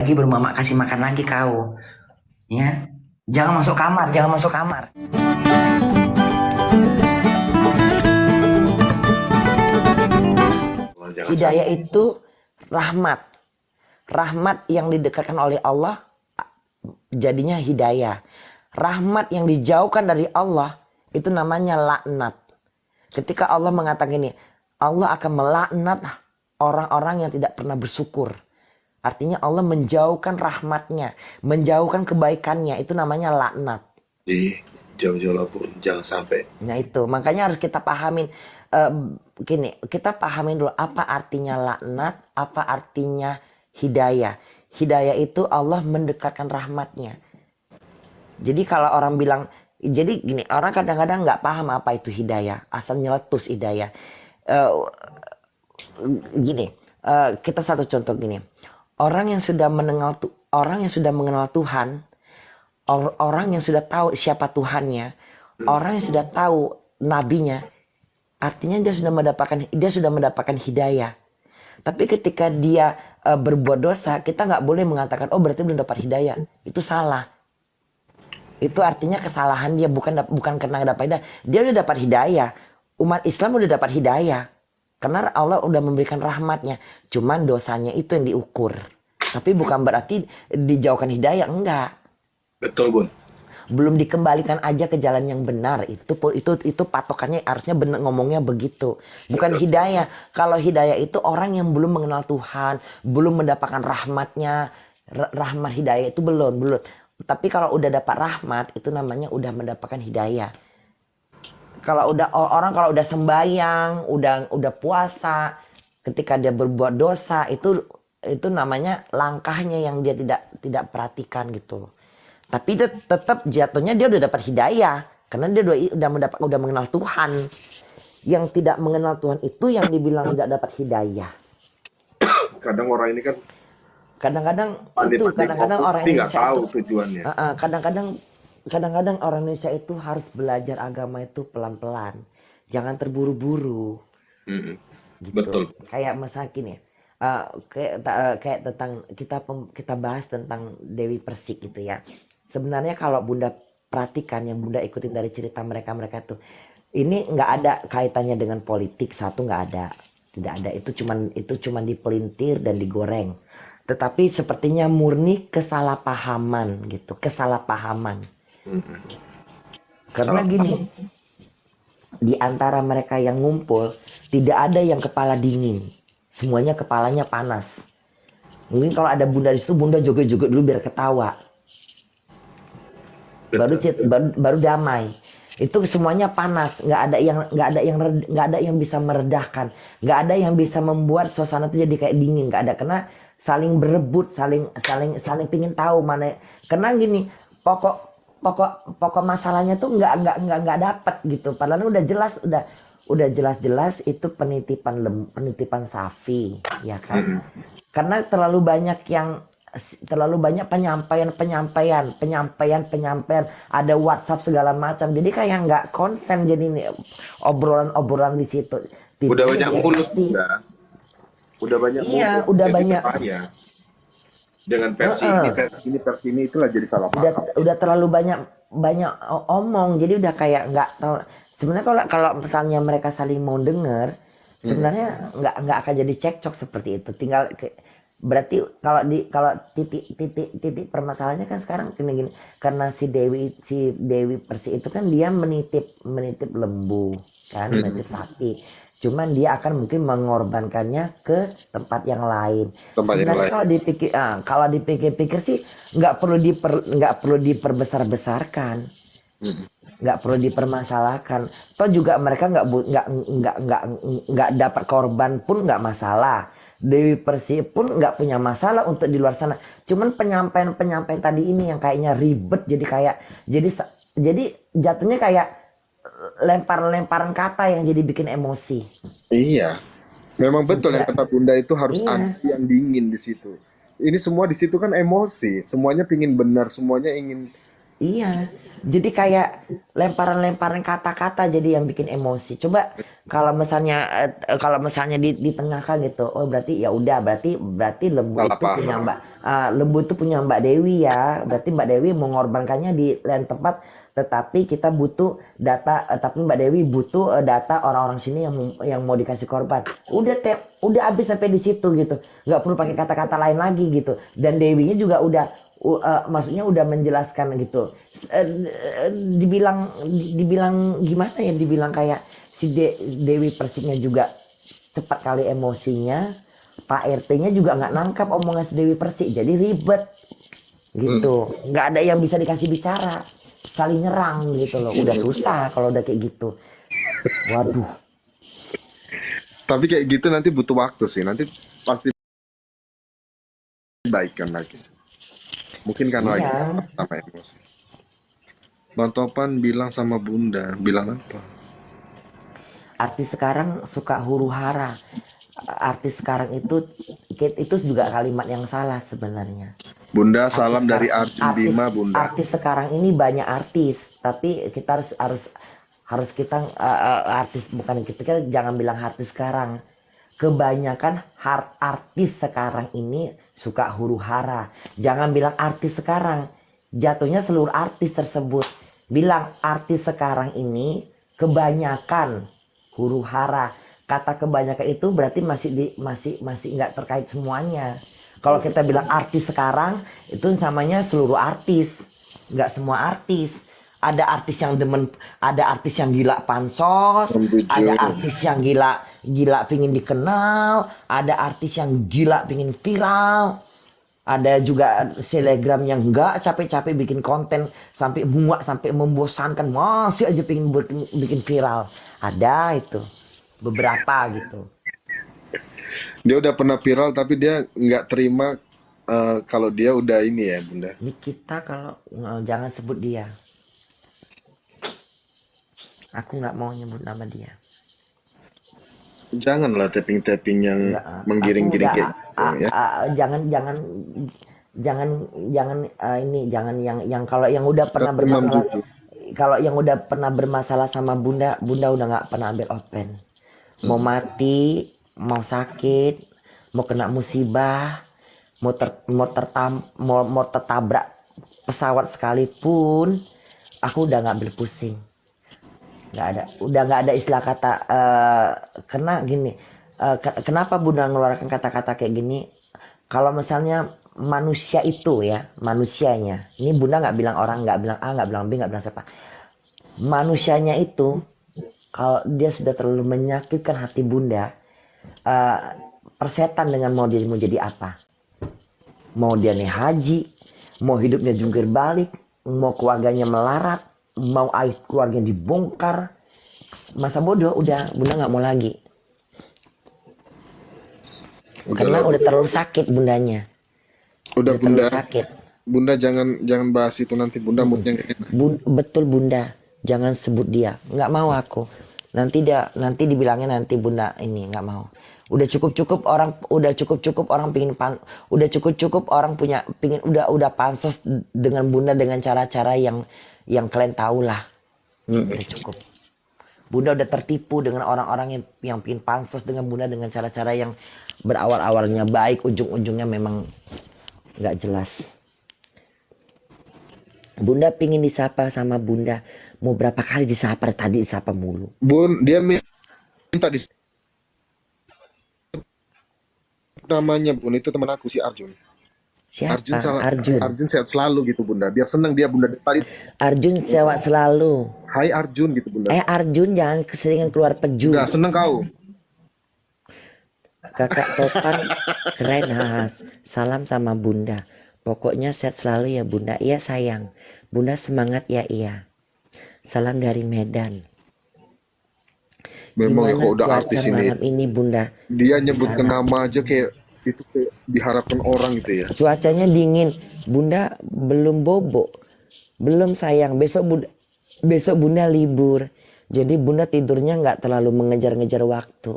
Lagi baru mama kasih makan lagi kau. Ya. Jangan masuk kamar, jangan masuk kamar. Jangan Hidayah sampai. itu rahmat. Rahmat yang didekatkan oleh Allah jadinya hidayah. Rahmat yang dijauhkan dari Allah itu namanya laknat. Ketika Allah mengatakan ini, Allah akan melaknat orang-orang yang tidak pernah bersyukur. Artinya Allah menjauhkan rahmatnya, menjauhkan kebaikannya, itu namanya laknat. Jauh-jauh lah pun jangan sampai. Nah itu, makanya harus kita pahamin. eh, Gini, kita pahamin dulu apa artinya laknat, apa artinya hidayah. Hidayah itu Allah mendekatkan rahmatnya. Jadi kalau orang bilang, jadi gini, orang kadang-kadang nggak paham apa itu hidayah, asal nyeletus hidayah. Eh, Gini, kita satu contoh gini, orang yang sudah mengenal Tuhan, orang yang sudah tahu siapa Tuhannya, orang yang sudah tahu nabinya, artinya dia sudah mendapatkan hidayah. Tapi ketika dia berbuat dosa, kita nggak boleh mengatakan oh berarti belum dapat hidayah. Itu salah. Itu artinya kesalahan dia, bukan karena dapat hidayah. Dia udah dapat hidayah. Umat Islam udah dapat hidayah. Karena Allah udah memberikan rahmatnya. Cuman dosanya itu yang diukur. Tapi bukan berarti dijauhkan hidayah, enggak. Betul, Bun. Belum dikembalikan aja ke jalan yang benar. Itu patokannya harusnya benar, ngomongnya begitu. Bukan Betul. hidayah. Kalau hidayah itu orang yang belum mengenal Tuhan, belum mendapatkan rahmatnya. Rahmat hidayah itu belum. Tapi kalau udah dapat rahmat, itu namanya udah mendapatkan hidayah. Kalau udah sembahyang, udah puasa, ketika dia berbuat dosa, itu namanya langkahnya yang dia tidak perhatikan gitu. Tapi itu tetap jatuhnya dia udah dapat hidayah karena dia udah mengenal Tuhan. Yang tidak mengenal Tuhan itu yang dibilang tidak dapat hidayah. Kadang orang ini kan Kadang-kadang orang tapi nggak Indonesia tahu itu tujuannya. kadang-kadang orang Indonesia itu harus belajar agama itu pelan-pelan. Jangan terburu-buru Mm-mm. gitu. Betul. Kayak misalnya gini, kayak tentang kita bahas tentang Dewi Persik gitu ya. Sebenarnya kalau Bunda perhatikan yang Bunda ikutin dari cerita mereka itu, ini nggak ada kaitannya dengan politik, satu nggak ada, tidak ada. Itu cuman dipelintir dan digoreng. Tetapi sepertinya murni kesalahpahaman gitu, kesalahpahaman. Karena Salah gini, paham. di antara mereka yang ngumpul tidak ada yang kepala dingin, semuanya kepalanya panas. Mungkin kalau ada Bunda di situ, Bunda joget-joget dulu biar ketawa. Betul. Baru damai. Itu semuanya panas, nggak ada yang bisa meredahkan, nggak ada yang bisa membuat suasana itu jadi kayak dingin, nggak ada, karena saling berebut, saling pingin tahu mana. Karena gini, pokok pokok masalahnya tuh nggak dapet gitu. Padahal udah jelas itu penitipan safi, ya kan? Mm-mm. Karena terlalu banyak penyampaian, ada WhatsApp segala macam, jadi kayak nggak konsen, jadi ini obrolan di situ Udah tiba-tiba banyak dia mulut, kasih. udah banyak Iya, mulut, udah jadi banyak. berbahaya. Dengan Heeh. versi ini, versi ini itulah jadi salah udah paham. udah terlalu banyak banyak omong, jadi udah kayak nggak tahu sebenarnya. Kalau misalnya mereka saling mau denger, Mm-mm. sebenarnya nggak akan jadi cekcok seperti itu. Berarti kalau titik permasalahannya kan sekarang gini, karena si Dewi Persik itu kan dia menitip lembu kan, menitip Mm-mm. sapi. Cuman dia akan mungkin mengorbankannya ke tempat yang lain. Tempat yang Sebenarnya lain. kalau dipikir-pikir sih nggak perlu diperbesar-besarkan, Mm-mm. nggak perlu dipermasalahkan. Toh juga mereka nggak dapat korban pun nggak masalah. Dewi Persik pun nggak punya masalah untuk di luar sana. Cuman penyampaian tadi ini yang kayaknya ribet, jadi jatuhnya kayak lempar-lemparan kata yang jadi bikin emosi. Iya, memang betul yang Sebenarnya kata Bunda itu harus ada iya. yang dingin di situ. Ini semua di situ kan emosi, semuanya pingin benar, semuanya ingin. Iya, jadi kayak lemparan-lemparan kata-kata jadi yang bikin emosi. Coba kalau misalnya ditengahkan gitu, oh berarti ya udah, berarti lembu Salah itu punya paham. Mbak Dewi ya. Berarti Mbak Dewi mengorbankannya di lain tempat, tetapi kita butuh data, tapi Mbak Dewi butuh data orang-orang sini yang mau dikasih korban. Udah habis sampai di situ gitu. Nggak perlu pakai kata-kata lain lagi gitu. Dan Dewinya juga maksudnya udah menjelaskan gitu. Dibilang gimana ya? Dibilang kayak si Dewi Persiknya juga cepat kali emosinya. Pak RT-nya juga nggak nangkap omongan si Dewi Persik, jadi ribet gitu. Nggak ada yang bisa dikasih bicara, saling nyerang gitu loh. Udah susah kalau udah kayak gitu. Waduh, Tapi kayak gitu nanti butuh waktu sih. Nanti pasti baikkan lagi sih. Mungkin karena lagi iya. sama emosi. Bang Topan bilang sama Bunda, bilang apa? Artis sekarang suka huru hara. Artis sekarang itu juga kalimat yang salah sebenarnya. Bunda artis salam dari sekarang Arjun artis Bima, Bunda. artis sekarang ini banyak artis, tapi kita harus kita artis, bukan kita jangan bilang artis sekarang. Kebanyakan artis sekarang ini suka huru hara. Jangan bilang artis sekarang, jatuhnya seluruh artis tersebut. Bilang artis sekarang ini kebanyakan huru hara. Kata kebanyakan itu berarti masih nggak terkait semuanya. Kalau kita bilang artis sekarang, itu samanya seluruh artis, nggak semua artis. Ada artis yang gila pansos, ada 67. artis yang gila pingin dikenal, ada artis yang gila pingin viral, ada juga selegram yang nggak capek-capek bikin konten sampai muak, sampai membosankan, masih aja pingin bikin viral. Ada itu beberapa gitu. Dia udah pernah viral tapi dia nggak terima kalau dia udah ini ya, Bunda. Ini kita kalau jangan sebut dia. Aku nggak mau nyebut nama dia. Janganlah tapping-tapping yang Nggak, aku menggiring-giring udah kayak gitu ya. jangan jangan jangan jangan ini jangan yang kalau yang udah pernah Kata Imam bermasalah, Jujur. kalau yang udah pernah bermasalah sama Bunda, Bunda udah nggak pernah ambil open. Mau mati, mau sakit, mau kena musibah, mau tertabrak pesawat sekalipun, aku udah nggak ambil pusing. Nggak ada, udah nggak ada istilah kata karena gini, kenapa Bunda ngeluarkan kata-kata kayak gini? Kalau misalnya manusia itu ya, manusianya, ini Bunda nggak bilang orang, nggak bilang A, nggak bilang B, nggak bilang siapa, manusianya itu kalau dia sudah terlalu menyakitkan hati Bunda, eh, persetan dengan mau dirimu jadi apa, mau dia nih haji, mau hidupnya jungkir balik, mau keluarganya melarat, mau aib keluarganya dibongkar, masa bodoh udah Bunda nggak mau lagi, karena Udahlah, udah terlalu sakit bundanya, udah udah terlalu Bunda. sakit. Bunda jangan jangan bahas itu nanti Bunda moodnya nggak enak. Betul Bunda, jangan sebut dia, nggak mau aku. Nanti dibilangnya nanti Bunda ini nggak mau. Udah cukup cukup orang udah cukup orang pingin udah pansos dengan Bunda dengan cara-cara yang kalian tahu lah. Udah cukup. Bunda udah tertipu dengan orang-orang yang pingin pansos dengan Bunda dengan cara-cara yang berawal-awalnya baik, ujung-ujungnya memang nggak jelas. Bunda pingin disapa sama Bunda. Mau berapa kali disapa, tadi disapa mulu. Bun, dia minta di namanya Bun, itu teman aku si Arjun. Arjun Siapa? salah, Arjun. Arjun sehat selalu gitu Bunda. Biar seneng dia Bunda. Tadi Arjun sewa selalu. Hai Arjun gitu Bunda. Arjun jangan keseringan keluar peju. Udah seneng kau. Kakak Topan keren Has. Salam sama Bunda. Pokoknya sehat selalu ya Bunda. Iya sayang. Bunda semangat ya iya. Salam dari Medan. Memang ya Gimana kok udah cuaca artis ini. malam ini Bunda? Dia Di nyebutkan sana. nama aja kayak itu kayak diharapkan orang gitu ya. Cuacanya dingin. Bunda belum bobo. Belum sayang. Besok Bunda libur. Jadi Bunda tidurnya nggak terlalu mengejar-ngejar waktu.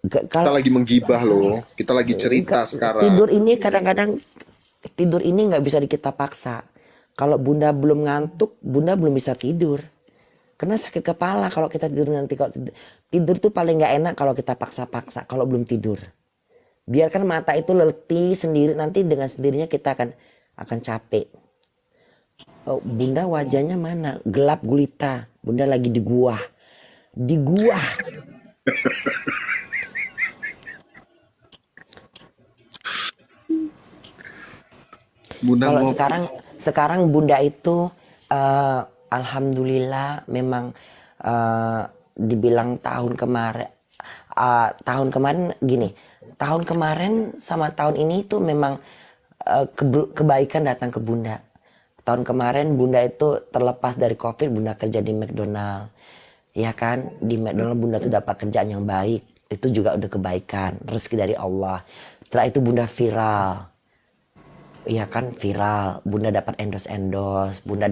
Kita lagi menggibah loh. Kita lagi cerita sekarang. Tidur ini kadang-kadang tidur ini nggak bisa kita paksa. Kalau Bunda belum ngantuk, Bunda belum bisa tidur. Kena sakit kepala kalau kita tidur nanti. Kalau tidur tuh paling nggak enak kalau kita paksa-paksa kalau belum tidur. Biarkan mata itu letih sendiri, nanti dengan sendirinya kita akan capek. Oh, Bunda wajahnya mana? Gelap gulita. Bunda lagi di gua. Di gua. Bunda Kalau ngopi. sekarang Bunda itu alhamdulillah memang dibilang tahun kemarin gini, tahun kemarin sama tahun ini itu memang kebaikan datang ke Bunda. Tahun kemarin Bunda itu terlepas dari COVID, Bunda kerja di McDonald. Ya kan, di McDonald Bunda tuh dapat kerjaan yang baik. Itu juga udah kebaikan, rezeki dari Allah. Setelah itu Bunda viral. Iya kan viral, Bunda dapat endorse, Bunda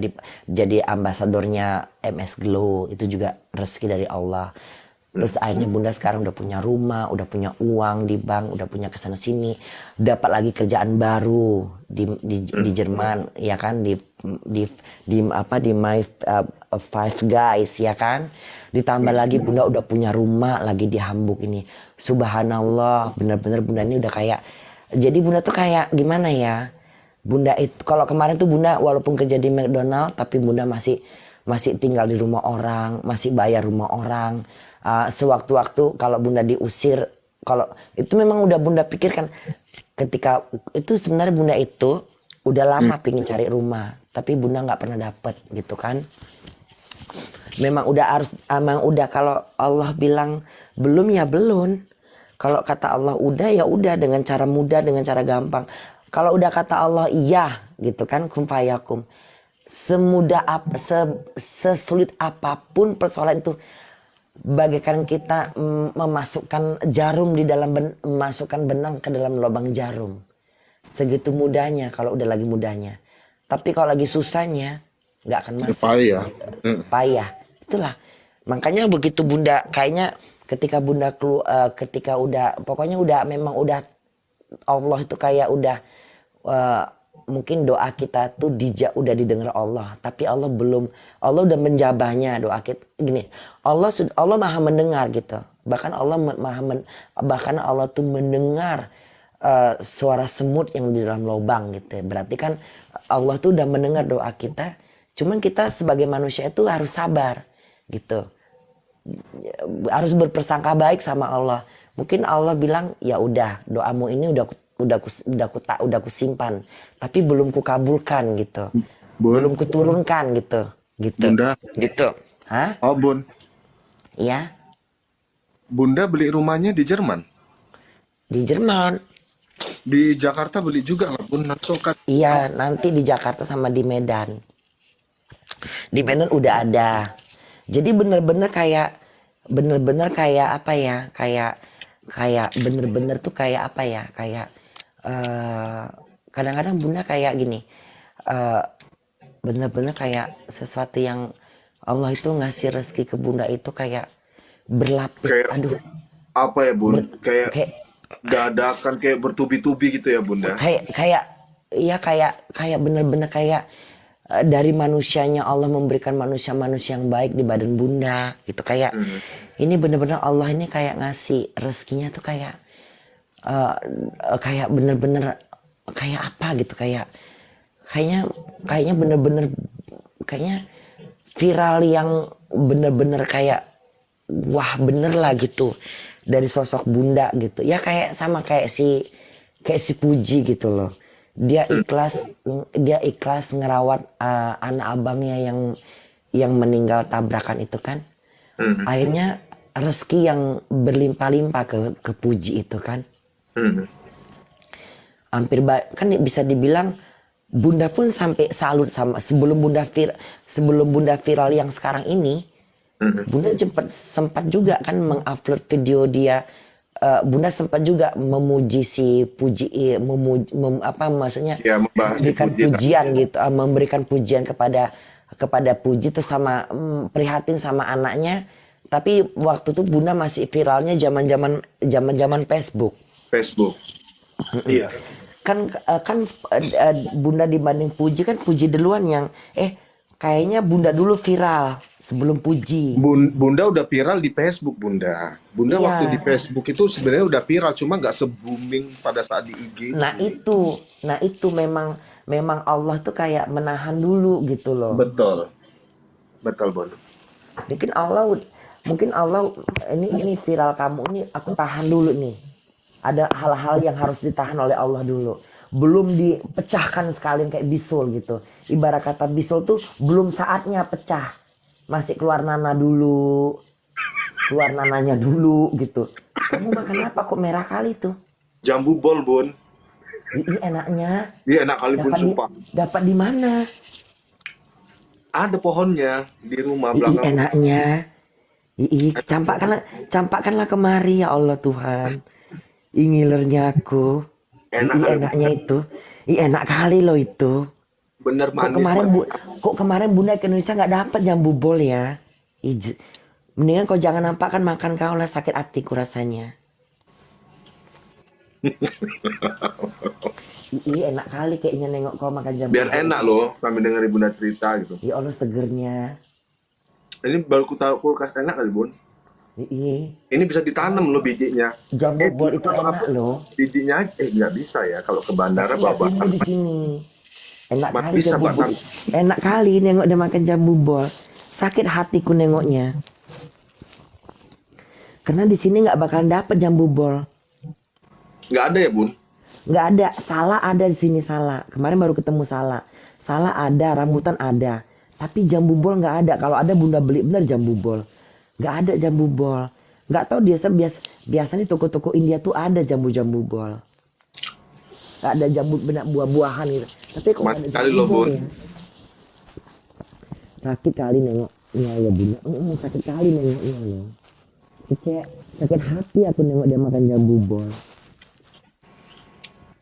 jadi ambasadornya MS Glow, itu juga rezeki dari Allah. Terus akhirnya Bunda sekarang udah punya rumah, udah punya uang di bank, udah punya kesana sini, dapat lagi kerjaan baru di Jerman, ya kan di apa di My Five Guys, ya kan. Ditambah lagi Bunda udah punya rumah lagi di Hamburg ini. Subhanallah, benar-benar Bunda ini udah kayak, jadi Bunda tuh kayak gimana ya? Bunda itu kalau kemarin tuh Bunda walaupun kerja di McDonald tapi Bunda masih tinggal di rumah orang, masih bayar rumah orang. Sewaktu-waktu kalau Bunda diusir, kalau itu memang udah Bunda pikirkan ketika itu sebenarnya Bunda itu udah lama pingin cari rumah, tapi Bunda nggak pernah dapet gitu kan. Memang udah kalau Allah bilang belum ya belum. Kalau kata Allah udah ya udah, dengan cara mudah, dengan cara gampang. Kalau udah kata Allah iya gitu kan, kun fayakum. Semudah apa, sesulit apapun persoalan itu, bagaikan kita memasukkan jarum di dalam memasukkan benang ke dalam lubang jarum. Segitu mudahnya kalau udah lagi mudahnya. Tapi kalau lagi susahnya nggak akan masuk. Payah. Payah. Itulah. Makanya begitu Bunda kayaknya ketika Bunda ketika udah pokoknya udah memang udah Allah itu kayak udah mungkin doa kita tuh udah didengar Allah, tapi Allah udah menjabahnya doa kita gini. Allah Maha mendengar gitu. Bahkan Allah tuh mendengar suara semut yang di dalam lubang gitu. Berarti kan Allah tuh udah mendengar doa kita. Cuman kita sebagai manusia itu harus sabar gitu. Harus berpersangka baik sama Allah. Mungkin Allah bilang ya udah doamu ini udah ku simpan, tapi belum kukabulkan gitu. Belum Bun, kuturunkan gitu. Gitu. Bunda. Gitu. Hah? Oh, Bun. Iya, Bunda beli rumahnya di Jerman. di Jerman. Di Jakarta beli juga nggak, Bun? Atau kan? Iya, nanti di Jakarta sama di Medan. Di Medan udah ada. Jadi bener-bener kayak apa ya? Kayak bener-bener tuh kayak apa ya? Kayak kadang-kadang Bunda kayak gini. eh, Bener-bener kayak sesuatu yang Allah itu ngasih rezeki ke Bunda itu kayak berlapis. Kayak Aduh, apa ya, Bun? Kayak kayak dadakan, kayak bertubi-tubi gitu ya, Bunda? kayak kayak iya kayak bener-bener kayak dari manusianya Allah memberikan manusia-manusia yang baik di badan Bunda gitu. Kayak ini bener-bener Allah ini kayak ngasih rezekinya tuh eh, kayak bener-bener kayak apa gitu, kayaknya bener-bener kayaknya viral yang bener-bener kayak wah bener lah gitu dari sosok Bunda gitu ya, kayak sama kayak si Puji gitu loh. Dia ikhlas ngerawat anak abangnya yang meninggal tabrakan itu kan. Akhirnya rezeki yang berlimpah-limpah ke Puji itu kan. Hmm. Kan bisa dibilang Bunda pun sampai salut sama sebelum Bunda viral yang sekarang ini. Bunda sempat juga kan mengupload video dia. Bunda sempat juga memuji si Puji, maksudnya Ya, membahas si memberikan Puji lah. pujian gitu, memberikan pujian kepada Puji tuh sama prihatin sama anaknya. Tapi waktu itu Bunda masih viralnya zaman Facebook. Facebook. Iya. Kan Bunda dibanding Puji kan Puji duluan yang kayaknya Bunda dulu viral sebelum puji. Bunda udah viral di Facebook, Bunda. Bunda waktu di Iya. Facebook itu sebenarnya udah viral, cuma nggak se-booming pada saat di IG Nah itu. itu, nah itu memang memang Allah tuh kayak menahan dulu gitu loh. Betul, betul, Bun. Mungkin Allah, mungkin Allah ini viral kamu ini aku tahan dulu nih. Ada hal-hal yang harus ditahan oleh Allah dulu. Belum dipecahkan sekalian kayak bisul gitu. Ibarat kata bisul tuh belum saatnya pecah. Masih keluar nana dulu, keluar nananya dulu gitu. Kamu makan apa kok merah kali tuh? Jambu bol, Bun. Ih, enaknya. Iya enak kali, Bun, Dapat di sumpah. dapat di mana? Ada pohonnya di rumah Ih, belakang. enaknya. Ih, campakkanlah kemari ya Allah Tuhan. Ih, ngilernya aku. Enak Ih, kali, Bun. enaknya itu. Ih, enak kali loh itu. Bener Kok manis, kemarin Bun. kok kemarin Bunda ke Indonesia nggak dapat jambu bol ya? Ih, mendingan kau jangan nampakkan makan kau lah sakit hatiku rasanya. Ih, enak kali kayaknya nengok kau makan jambu Biar bol. enak loh, sambil dengerin Bunda cerita gitu. Ya Allah segernya. Ini baru ku tahu kulkas enak kali, Bun. Ih, Ini bisa ditanam loh bijinya. jambu bol itu Kalau enak aku loh. bijinya nggak bisa ya. Kalau ke bandara Tapi ya bawa tumbuh di sini. Enak Mat kali bisa jambu bol. Batam. Enak kali nengok dia makan jambu bol. Sakit hatiku nengoknya. Karena di sini nggak bakalan dapet jambu bol. Nggak ada ya, Bun? Nggak ada. Salah ada di sini salah. Kemarin baru ketemu salah. Salah ada, rambutan ada. Tapi jambu bol nggak ada. Kalau ada Bunda beli bener jambu bol. Nggak ada jambu bol. Nggak tahu biasanya toko-toko India tuh ada jambu-jambu bol. Nggak ada jambu benak buah-buahan gitu. Tapi kok nggak Mati ada kali jambu loh, bol Bun. ya? Sakit kali nengoknya ya Bunda. Sakit kali nengoknya loh. Cek, sakit hati aku nengok dia makan jambu bol.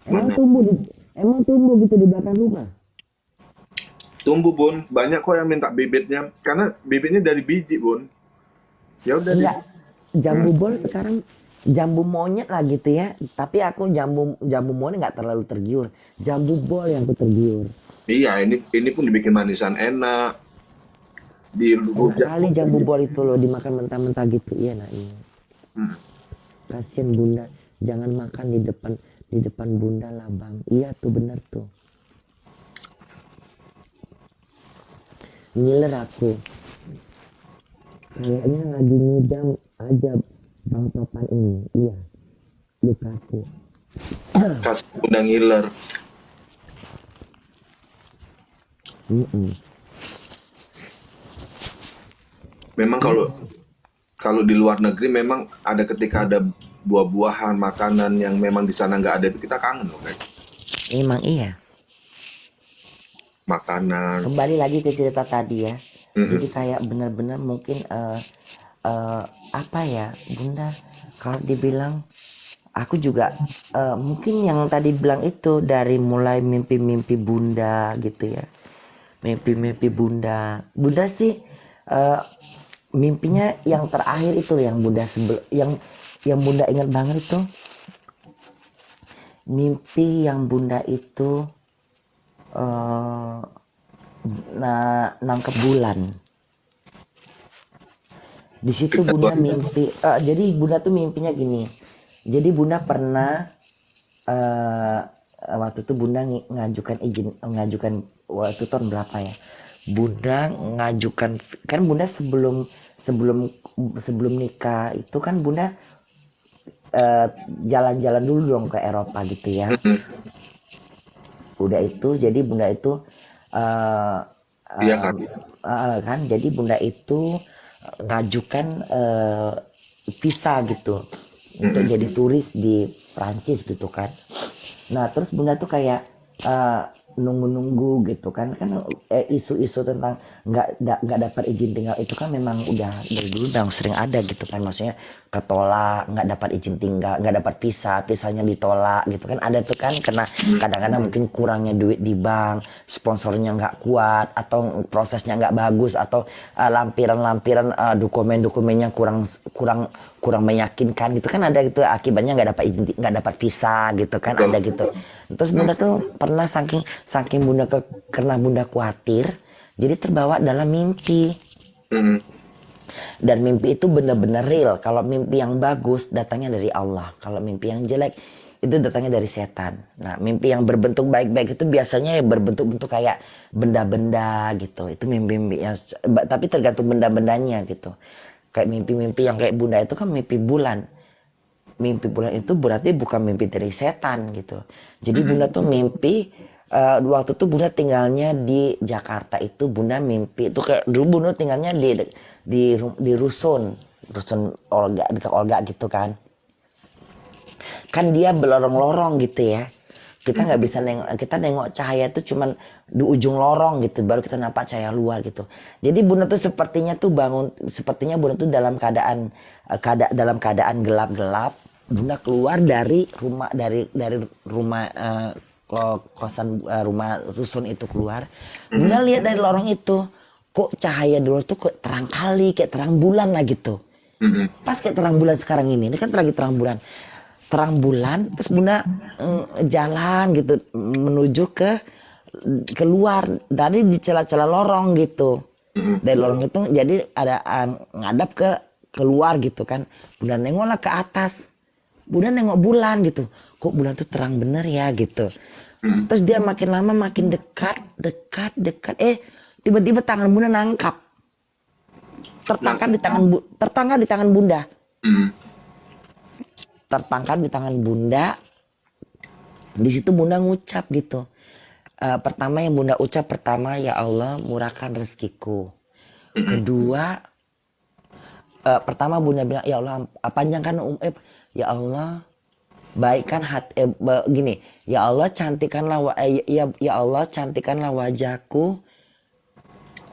Mana? Emang tumbuh gitu di belakang rumah. Tumbuh, Bun. Banyak kok yang minta bibitnya. Karena bibitnya dari biji, Bun. Ya udah di... Enggak, jambu bol sekarang jambu monyet lah gitu ya. Tapi aku jambu monyet nggak terlalu tergiur. Jambu bol yang aku tergiur. Iya, ini pun dibikin manisan enak. Di Enak rujak. kali jambu bol itu loh dimakan mentah-mentah gitu. Iya nah iya. Hmm. Kasian Bunda, jangan makan di depan Bunda lah Bang. Iya tuh bener tuh. Ngiler aku. Kayaknya lagi ngidam aja Bang Topan ini. Iya. Lukaku. Kasih Bunda ngiler. Mm-mm. Memang kalau di luar negeri memang ada ketika ada buah-buahan, makanan yang memang di sana nggak ada, itu kita kangen loh, guys. Emang iya. Makanan. Kembali lagi ke cerita tadi ya. Mm-mm. Jadi kayak benar-benar mungkin apa ya Bunda, kalau dibilang aku juga mungkin yang tadi bilang itu dari mulai mimpi-mimpi Bunda gitu ya. Mimpi-mimpi Bunda. Bunda sih mimpinya yang terakhir itu yang Bunda yang Bunda ingat banget itu. Mimpi yang Bunda itu nangkep bulan. Di situ Kita Bunda tuh mimpi. Jadi Bunda tuh mimpinya gini. Jadi Bunda pernah waktu itu Bunda ngajukan waktu tahun berapa ya? Bunda ngajukan kan Bunda sebelum nikah itu kan Bunda jalan-jalan dulu dong ke Eropa gitu ya. Udah itu jadi Bunda itu iya kan. kan jadi Bunda itu ngajukan visa gitu untuk jadi turis di Prancis gitu kan. Nah terus Bunda tuh kayak nunggu-nunggu gitu kan isu-isu tentang nggak dapat izin tinggal itu kan memang udah dari dulu udah sering ada gitu kan, maksudnya ketolak, nggak dapat izin tinggal, nggak dapat visanya ditolak gitu kan, ada tuh kan karena kadang-kadang mungkin kurangnya duit di bank, sponsornya nggak kuat atau prosesnya nggak bagus atau lampiran-lampiran dokumen-dokumennya kurang meyakinkan gitu kan, ada gitu akibatnya nggak dapat izin, nggak dapat visa gitu kan, ada gitu. Terus Bunda tuh pernah saking Bunda karena Bunda khawatir jadi terbawa dalam mimpi. Mm-mm. Dan mimpi itu benar-benar real. Kalau mimpi yang bagus datangnya dari Allah. Kalau mimpi yang jelek itu datangnya dari setan. Nah, mimpi yang berbentuk baik-baik itu biasanya ya berbentuk-bentuk kayak benda-benda gitu. Itu mimpi-mimpi yang tapi tergantung benda-bendanya gitu. Kayak mimpi-mimpi yang kayak bunda itu kan mimpi bulan. Mimpi bulan itu berarti bukan mimpi dari setan gitu. Jadi bunda tuh mimpi waktu itu bunda tinggalnya di Jakarta itu bunda mimpi itu kayak dulu bunda tinggalnya di rusun Olga dekat Olga gitu kan. Kan dia berlorong-lorong gitu ya. Kita nggak bisa nengok cahaya itu cuman di ujung lorong gitu baru kita nampak cahaya luar gitu. Jadi bunda tuh sepertinya bunda tuh dalam dalam keadaan gelap-gelap. Bunda keluar dari rumah kosan rumah rusun itu keluar. Bunda lihat dari lorong itu kok cahaya dulu tuh kok terang kali kayak terang bulan lah gitu. Pas kayak terang bulan sekarang ini kan lagi terang bulan terus bunda jalan gitu menuju keluar dari di celah-celah lorong gitu. Dari lorong itu jadi ada ngadap keluar gitu kan. Bunda nengoklah ke atas. Bunda nengok bulan gitu. Kok bulan tuh terang bener ya gitu. Terus dia makin lama makin dekat. Tiba-tiba tangan bunda nangkap. Tertangkap di tangan bunda. Tertangkap di tangan bunda. Di situ bunda ngucap gitu. Pertama yang bunda ucap ya Allah murahkan rezekiku. Kedua pertama bunda bilang ya Allah panjangkan ya Allah baikkan hati gini ya Allah cantikanlah ya Allah cantikanlah wajahku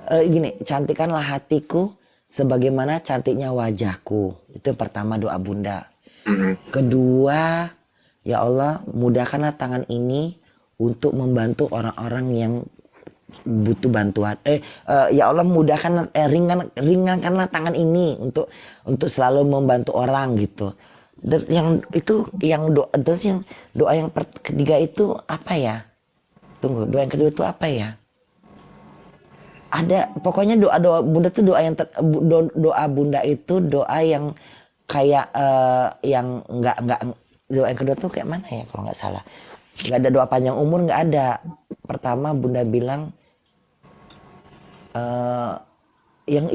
gini cantikanlah hatiku sebagaimana cantiknya wajahku. Itu yang pertama doa bunda. Kedua ya Allah mudahkanlah tangan ini untuk membantu orang-orang yang butuh bantuan. Ya Allah mudahkan ringankanlah tangan ini untuk selalu membantu orang gitu. Dan doa yang ketiga itu apa ya? Tunggu, doa yang kedua itu apa ya? Ada pokoknya doa bunda tuh doa bunda itu doa yang kayak yang enggak doa yang kedua tuh kayak mana ya kalau nggak salah. Nggak ada doa panjang umur, nggak ada. Pertama bunda bilang yang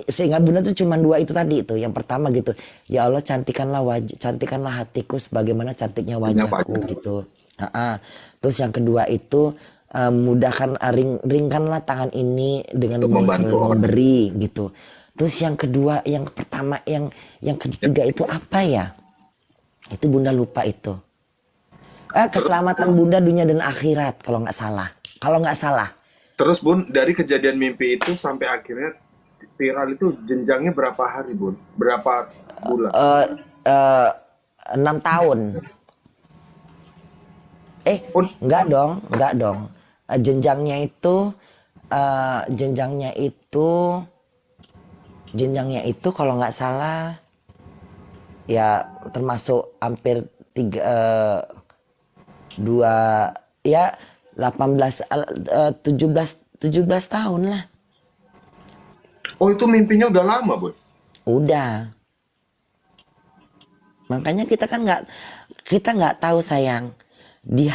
seingat bunda tuh cuma dua itu tadi itu. Yang pertama gitu, ya Allah cantikanlah hatiku sebagaimana cantiknya wajahku gitu. Terus yang kedua itu ringankanlah tangan ini dengan memberi gitu. Terus yang kedua, yang pertama, yang ketiga itu apa ya? Itu bunda lupa itu. Keselamatan bunda dunia dan akhirat kalau nggak salah. Terus Bun, dari kejadian mimpi itu sampai akhirnya viral itu jenjangnya berapa hari Bun? Berapa bulan? 6 tahun. Enggak dong. Jenjangnya itu kalau nggak salah ya termasuk hampir 17 tahun lah. Oh itu mimpinya udah lama Bun? Udah. Makanya kita nggak tahu sayang. Di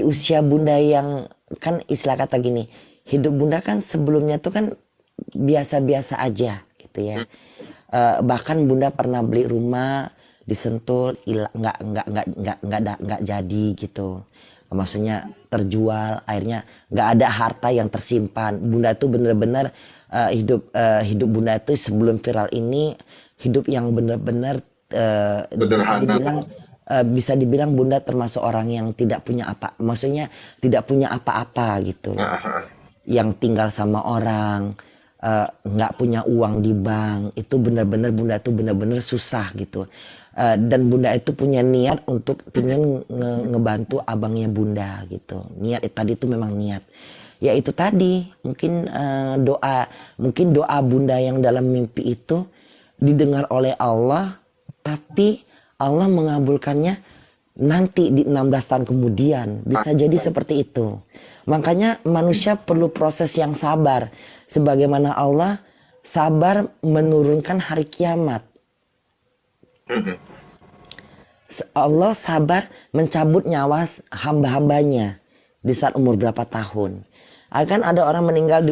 usia bunda yang kan istilah kata gini, hidup bunda kan sebelumnya tuh kan biasa-biasa aja gitu ya. Bahkan bunda pernah beli rumah di Sentul nggak jadi gitu. Maksudnya terjual, akhirnya nggak ada harta yang tersimpan. Bunda tuh bener-bener hidup bunda itu sebelum viral ini hidup yang bener-bener bisa dibilang bunda termasuk orang yang tidak punya apa-apa gitu. Yang tinggal sama orang, nggak punya uang di bank, itu benar-benar bunda itu benar-benar susah gitu. Dan bunda itu punya niat untuk pengen ngebantu abangnya bunda gitu. Niat tadi itu memang niat. Ya itu tadi mungkin doa bunda yang dalam mimpi itu didengar oleh Allah, tapi Allah mengabulkannya nanti di 16 tahun kemudian. Bisa jadi seperti itu. Makanya manusia perlu proses yang sabar. Sebagaimana Allah sabar menurunkan hari kiamat. Allah sabar mencabut nyawa hamba-hambanya di saat umur berapa tahun. Akan ada orang meninggal di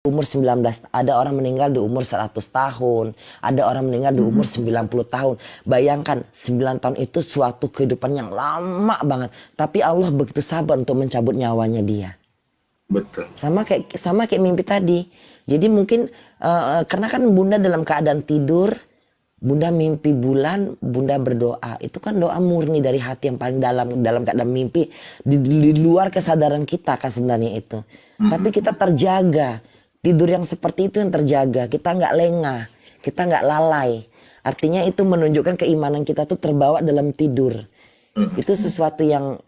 umur 19, ada orang meninggal di umur 100 tahun, ada orang meninggal di umur 90 tahun. Bayangkan 9 tahun itu suatu kehidupan yang lama banget. Tapi Allah begitu sabar untuk mencabut nyawanya dia. Betul. Sama kayak mimpi tadi. Jadi mungkin karena kan Bunda dalam keadaan tidur, Bunda mimpi bulan, Bunda berdoa. Itu kan doa murni dari hati yang paling dalam keadaan mimpi. Di luar kesadaran kita kan sebenarnya itu. Tapi kita terjaga. Tidur yang seperti itu yang terjaga. Kita nggak lengah. Kita nggak lalai. Artinya itu menunjukkan keimanan kita tuh terbawa dalam tidur. Itu sesuatu yang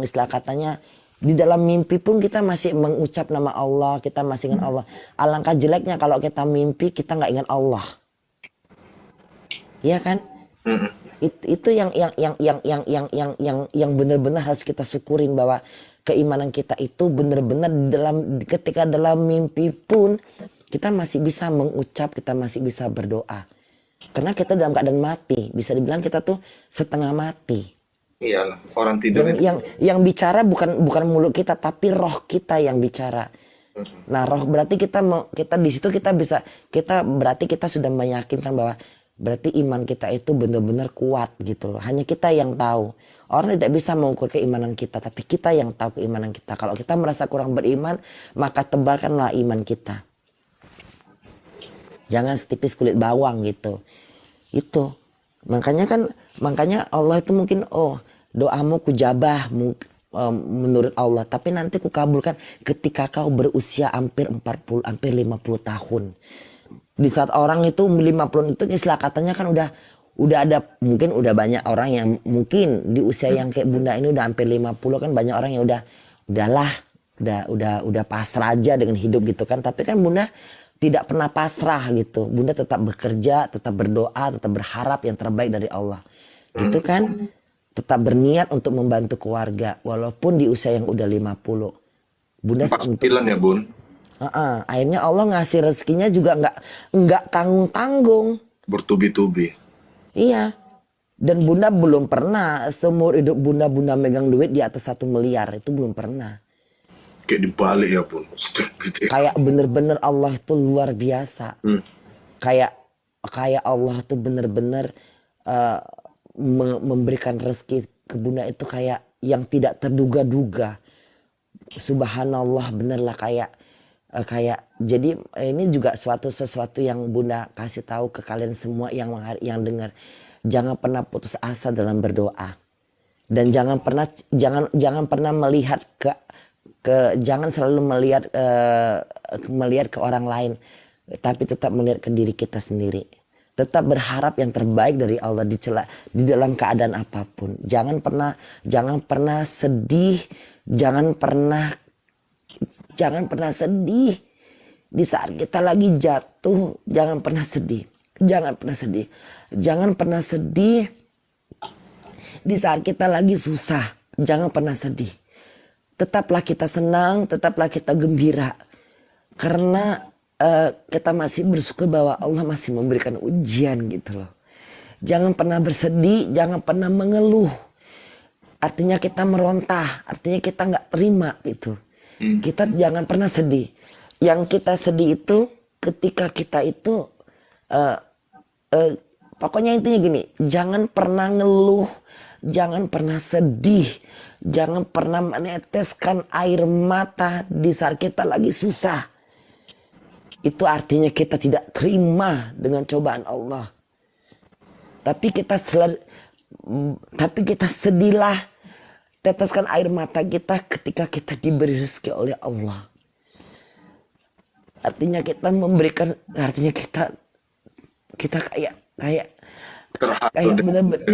istilah katanya, di dalam mimpi pun kita masih mengucap nama Allah. Kita masih ingat Allah. Alangkah jeleknya kalau kita mimpi kita nggak ingat Allah. Iya kan? Itu yang benar-benar harus kita syukurin, bahwa keimanan kita itu benar-benar ketika dalam mimpi pun kita masih bisa mengucap, kita masih bisa berdoa. Karena kita dalam keadaan mati, bisa dibilang kita tuh setengah mati. Iyalah, orang tidur itu. Yang bicara bukan mulut kita, tapi roh kita yang bicara. Nah, roh berarti kita di situ berarti kita sudah meyakinkan bahwa berarti iman kita itu benar-benar kuat gitu loh. Hanya kita yang tahu. Orang tidak bisa mengukur keimanan kita, tapi kita yang tahu keimanan kita. Kalau kita merasa kurang beriman, maka tebarkanlah iman kita. Jangan setipis kulit bawang gitu. Itu. Makanya Allah itu mungkin doamu kujabah menurut Allah, tapi nanti kukabulkan ketika kau berusia hampir 50 tahun. Di saat orang itu 50 itu istilah katanya kan udah ada, mungkin udah banyak orang yang mungkin di usia yang kayak Bunda ini udah hampir 50 kan, banyak orang yang udah pasrah aja dengan hidup gitu kan. Tapi kan Bunda tidak pernah pasrah gitu. Bunda tetap bekerja, tetap berdoa, tetap berharap yang terbaik dari Allah. Gitu kan? Tetap berniat untuk membantu keluarga walaupun di usia yang udah 50. Bunda 49 ya, Bun? Akhirnya Allah ngasih rezekinya juga nggak tanggung-tanggung. Bertubi-tubi. Iya. Dan Bunda belum pernah seumur hidup Bunda megang duit di atas 1 miliar. Itu belum pernah. Kayak dibalik ya, Bun. Kayak bener-bener Allah itu luar biasa. Kayak Allah tuh bener-bener memberikan rezeki ke Bunda itu kayak yang tidak terduga-duga. Subhanallah, benerlah kayak jadi ini juga sesuatu yang Bunda kasih tahu ke kalian semua yang dengar. Jangan pernah putus asa dalam berdoa. Dan jangan pernah melihat jangan selalu melihat ke orang lain, tapi tetap melihat ke diri kita sendiri. Tetap berharap yang terbaik dari Allah di dalam keadaan apapun. Jangan pernah sedih, jangan pernah sedih di saat kita lagi jatuh. Jangan pernah sedih di saat kita lagi susah. Jangan pernah sedih. Tetaplah kita senang, tetaplah kita gembira, karena kita masih bersyukur bahwa Allah masih memberikan ujian gitu loh. Jangan pernah bersedih, jangan pernah mengeluh. Artinya kita merontah, artinya kita nggak terima gitu. Kita jangan pernah sedih. Yang kita sedih itu ketika kita itu pokoknya intinya gini, jangan pernah ngeluh, jangan pernah sedih, jangan pernah meneteskan air mata di saat kita lagi susah. Itu artinya kita tidak terima dengan cobaan Allah. Tapi kita sedihlah, teteskan air mata kita ketika kita diberi rezeki oleh Allah. Artinya kita memberikan, artinya kita kayak benar-benar.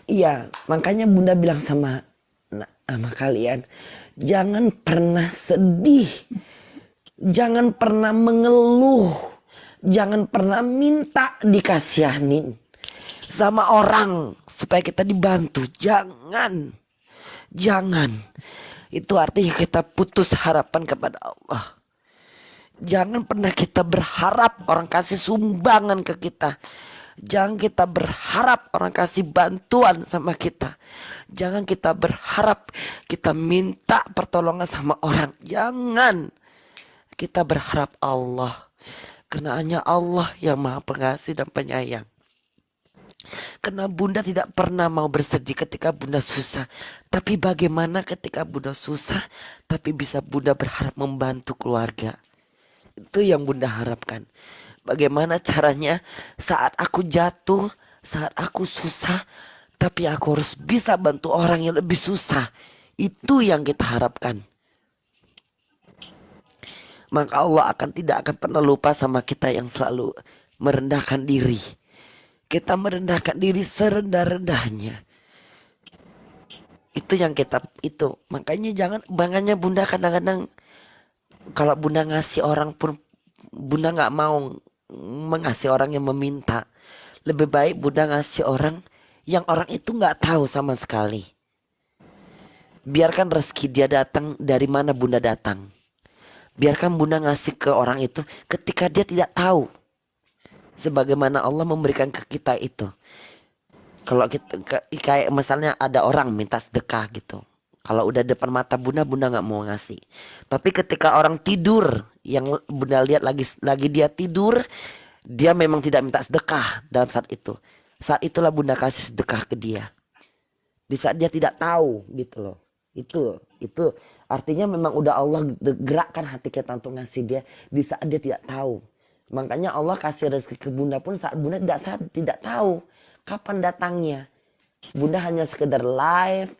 Iya, makanya Bunda bilang sama kalian, jangan pernah sedih, jangan pernah mengeluh, jangan pernah minta dikasihanin. sama orang supaya kita dibantu. Jangan. Jangan. Itu artinya kita putus harapan kepada Allah. Jangan pernah kita berharap orang kasih sumbangan ke kita. Jangan kita berharap orang kasih bantuan sama kita. Jangan kita berharap kita minta pertolongan sama orang. Jangan. Kita berharap Allah. Karena hanya Allah yang maha pengasih dan penyayang. Karena bunda tidak pernah mau bersedih ketika bunda susah. Tapi bagaimana ketika bunda susah tapi bisa bunda berharap membantu keluarga. Itu yang bunda harapkan. Bagaimana caranya saat aku jatuh, saat aku susah, tapi aku harus bisa bantu orang yang lebih susah. Itu yang kita harapkan. Maka Allah tidak akan pernah lupa sama kita yang selalu merendahkan diri. Kita merendahkan diri serendah-rendahnya. Itu yang kita itu. Makanya bunda kadang-kadang kalau bunda ngasih orang pun bunda nggak mau mengasih orang yang meminta. Lebih baik bunda ngasih orang yang orang itu nggak tahu sama sekali. Biarkan rezeki dia datang dari mana bunda datang. Biarkan bunda ngasih ke orang itu ketika dia tidak tahu. Sebagaimana Allah memberikan ke kita itu. Kalau kita kayak misalnya ada orang minta sedekah gitu. Kalau udah depan mata bunda nggak mau ngasih. Tapi ketika orang tidur, yang bunda lihat lagi dia tidur, dia memang tidak minta sedekah dalam saat itu. Saat itulah bunda kasih sedekah ke dia. Di saat dia tidak tahu gitu loh. Itu artinya memang udah Allah gerakkan hati kita untuk ngasih dia di saat dia tidak tahu. Makanya Allah kasih rezeki ke bunda pun saat bunda tidak tahu kapan datangnya. Bunda hanya sekedar live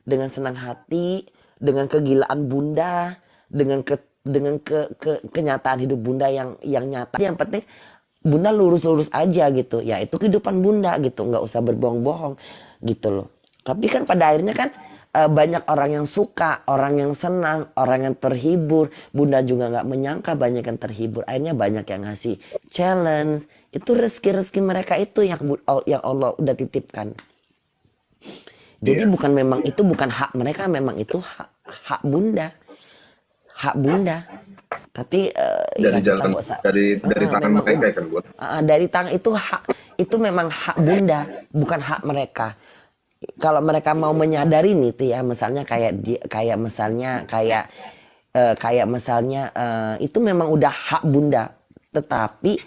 dengan senang hati, dengan kegilaan bunda, dengan kenyataan hidup bunda yang nyata. Yang penting bunda lurus aja gitu. Ya itu kehidupan bunda gitu, nggak usah berbohong-bohong gitu loh. Tapi kan pada akhirnya kan banyak orang yang suka, orang yang senang, orang yang terhibur. Bunda juga nggak menyangka banyak yang terhibur. Akhirnya banyak yang ngasih challenge. Itu rezeki mereka itu yang Allah udah titipkan. Jadi bukan hak mereka, memang itu hak bunda, hak bunda. Tapi dari tangan mereka kan buat. Dari tangan itu memang hak bunda, bukan hak mereka. Kalau mereka mau menyadari nih tuh ya, misalnya itu memang udah hak bunda. Tetapi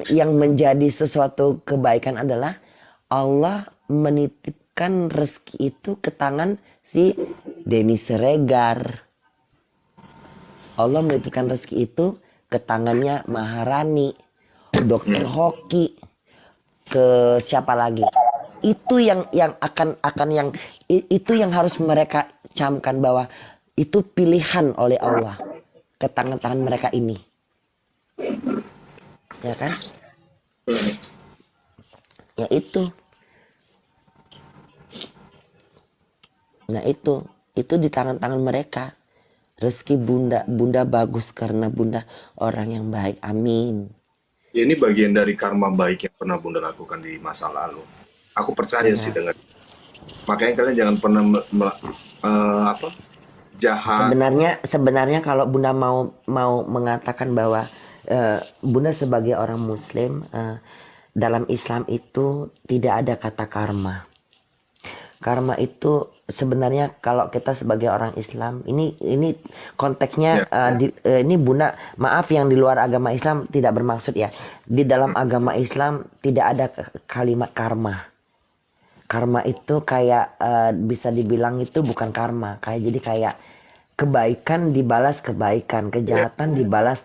yang menjadi sesuatu kebaikan adalah Allah menitipkan rezeki itu ke tangan si Denny Siregar. Allah menitipkan rezeki itu ke tangannya Maharani, Dokter Hoki, ke siapa lagi? Itu yang harus mereka camkan bahwa itu pilihan oleh Allah ke tangan-tangan mereka ini. Ya kan? Ya itu. Nah itu di tangan-tangan mereka. Rezeki bunda bagus karena bunda orang yang baik. Amin. Ya, ini bagian dari karma baik yang pernah bunda lakukan di masa lalu. Aku percaya sih dengan. Makanya kalian jangan pernah jahat. Sebenarnya kalau bunda mau mengatakan bahwa bunda sebagai orang Muslim, dalam Islam itu tidak ada kata karma. Karma itu sebenarnya kalau kita sebagai orang Islam, ini konteksnya ini bunda maaf yang di luar agama Islam tidak bermaksud ya. Di dalam agama Islam tidak ada kalimat karma. Karma itu kayak bisa dibilang itu bukan karma, kayak kebaikan dibalas kebaikan, kejahatan dibalas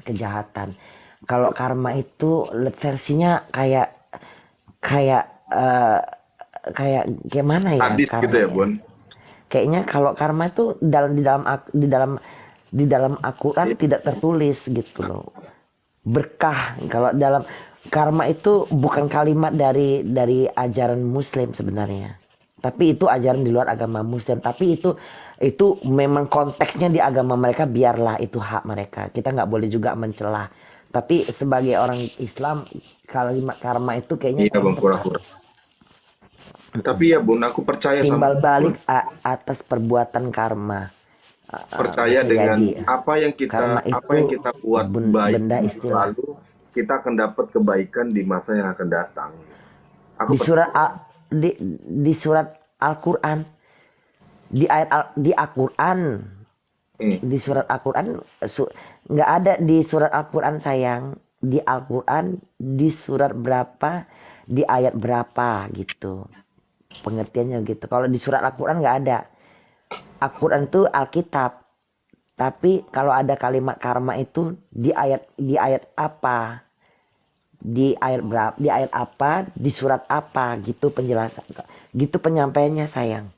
kejahatan. Kalau karma itu versinya kayak gimana ya? Hadis gitu ya, Bun. Kayaknya kalau karma itu di dalam Al-Quran tidak tertulis gitu loh. Berkah kalau dalam karma itu bukan kalimat dari ajaran Muslim sebenarnya. Tapi itu ajaran di luar agama Muslim. Tapi itu memang konteksnya di agama mereka, biarlah itu hak mereka. Kita nggak boleh juga mencela. Tapi sebagai orang Islam, kalimat karma itu kayaknya Iya kurang bang, tepat. pura-pura. Tapi ya bun, aku percaya sama Timbal bun. balik atas perbuatan karma. Percaya Bisa dengan jadi. Karma apa yang itu kita buat baik benda di masa istilah. lalu, kita akan dapat kebaikan di masa yang akan datang. Aku Di surat percaya. di surat Al-Qur'an, di Al-Qur'an, Hmm, di surat Al-Qur'an nggak ada di surat Al-Qur'an sayang. Di Al-Qur'an di surat berapa, di ayat berapa gitu. Pengertiannya gitu. Kalau di surat Al-Qur'an nggak ada. Al-Qur'an itu Alkitab. Tapi kalau ada kalimat karma itu di ayat apa? Di ayat berapa? Di ayat apa? Di surat apa? Gitu penjelasan. Gitu penyampaiannya sayang.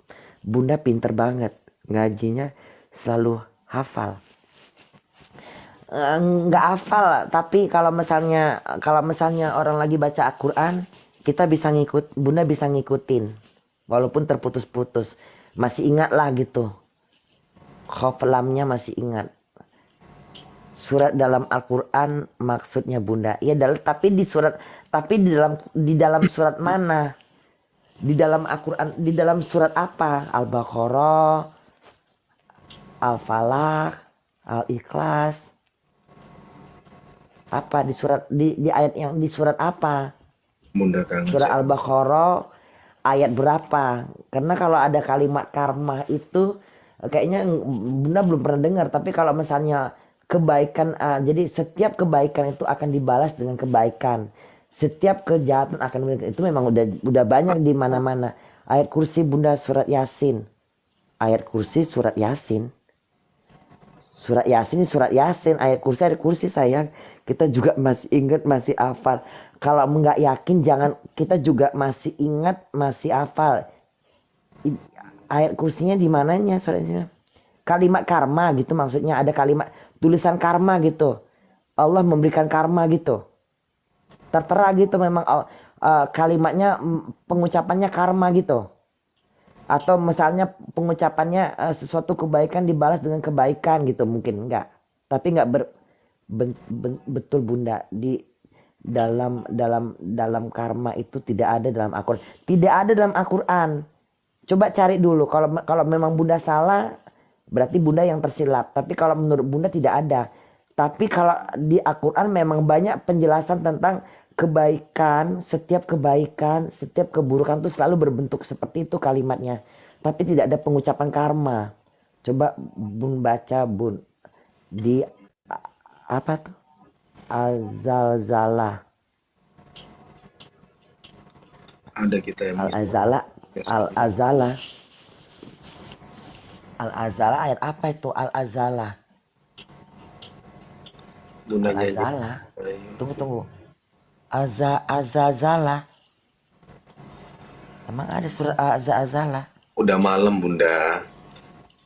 Bunda pinter banget. Ngajinya selalu hafal. Nggak hafal, tapi kalau misalnya orang lagi baca Al-Qur'an, kita bisa Bunda bisa ngikutin. Walaupun terputus-putus. Masih ingat lah gitu. Khoflamnya masih ingat. Surat dalam Al-Qur'an maksudnya Bunda. Ya, tapi di dalam surat mana? Di dalam Al-Qur'an, di dalam surat apa? Al-Baqarah, Al-Falaq, Al-Ikhlas. Apa di ayat yang di surat apa? Bunda kangen Surat sama. Al-Baqarah ayat berapa? Karena kalau ada kalimat karma itu kayaknya Bunda belum pernah dengar. Tapi kalau misalnya kebaikan, jadi setiap kebaikan itu akan dibalas dengan kebaikan. Setiap kejahatan akan itu memang udah banyak di mana-mana. Ayat kursi Bunda surat Yasin. Ayat kursi surat Yasin. Surat Yasin, ayat kursi sayang. Kita juga masih ingat, masih hafal. Kalau nggak yakin jangan, kita juga masih ingat, masih hafal. Ayat kursinya di mananya surat Yasin? Kalimat karma gitu maksudnya, ada kalimat tulisan karma gitu. Allah memberikan karma gitu. Tertera gitu memang kalimatnya, pengucapannya karma gitu. Atau misalnya pengucapannya sesuatu kebaikan dibalas dengan kebaikan gitu, mungkin enggak. Tapi enggak betul Bunda, di dalam karma itu tidak ada dalam Al-Qur'an. Tidak ada dalam Al-Qur'an. Coba cari dulu, kalau memang Bunda salah berarti Bunda yang tersilap. Tapi kalau menurut Bunda tidak ada. Tapi kalau di Al-Qur'an memang banyak penjelasan tentang kebaikan, setiap keburukan itu selalu berbentuk seperti itu kalimatnya. Tapi tidak ada pengucapan karma. Coba Bun baca Bun di apa tuh? Al-Zalzalah. Ada kita yang Al-Azala, ya, Al-Azala. Al-Azala ayat apa itu? Al-Azala. Bunda nyanyi. Al-Azala. Tunggu. Azazala. Emang ada surat Azazala? Udah malam Bunda.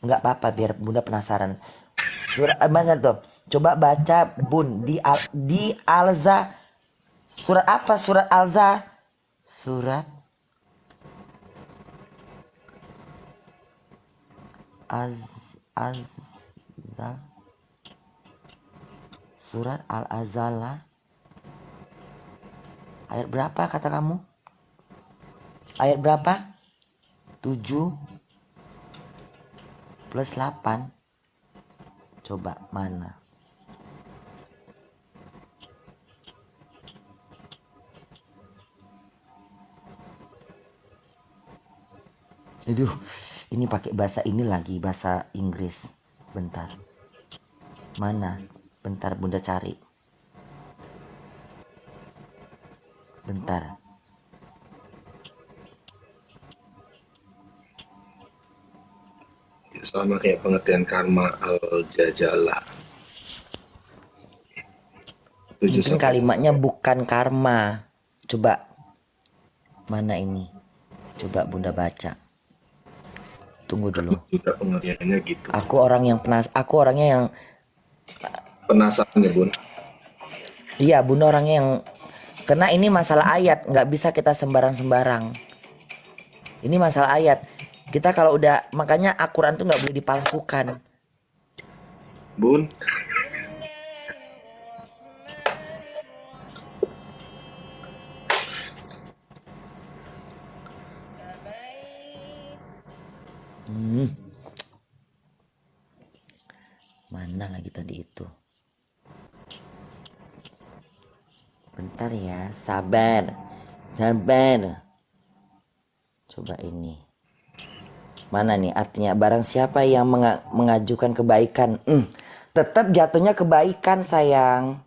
Enggak apa-apa biar Bunda penasaran. Surat mana tuh? Coba baca Bun di Alza. Surat apa? Surat Alza. Surat Azza. Surat Al-Azala. Ayat berapa kata kamu? Ayat berapa? 7 plus 8. Coba mana? Aduh, ini pakai bahasa ini lagi, bahasa Inggris. Bentar. Mana? Bentar Bunda cari. Bentar. Sama kayak pengertian karma al-jajalah. Mungkin kalimatnya bukan karma. Coba. Mana ini? Coba Bunda baca. Tunggu dulu. Juga pengertiannya gitu. Aku orangnya yang Penasaran ya Bun? iya, Bunda orangnya yang, karena ini masalah ayat, nggak bisa kita sembarang-sembarang. Ini masalah ayat. Kita kalau udah, makanya Al-Qur'an tuh nggak boleh dipalsukan. Bun, Hmm, mana lagi tadi itu? Bentar ya, sabar. Sabar. Coba ini. Mana nih artinya barang siapa yang mengajukan kebaikan. Tetap jatuhnya kebaikan sayang.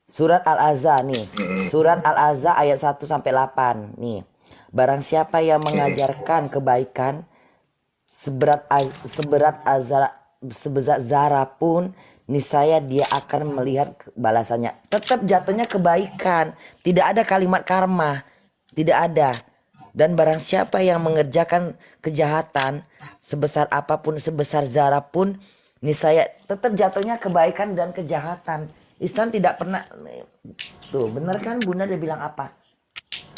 Surat Al-Azza nih. Surat Al-Azza ayat 1 sampai 8 nih. Barang siapa yang mengajarkan kebaikan sebesar zarah pun niscaya dia akan melihat balasannya. Tetap jatuhnya kebaikan. Tidak ada kalimat karma. Tidak ada. Dan barang siapa yang mengerjakan kejahatan sebesar apapun, sebesar zarah pun niscaya tetap jatuhnya kebaikan dan kejahatan. Islam tidak pernah. Tuh bener kan Bunda dia bilang apa?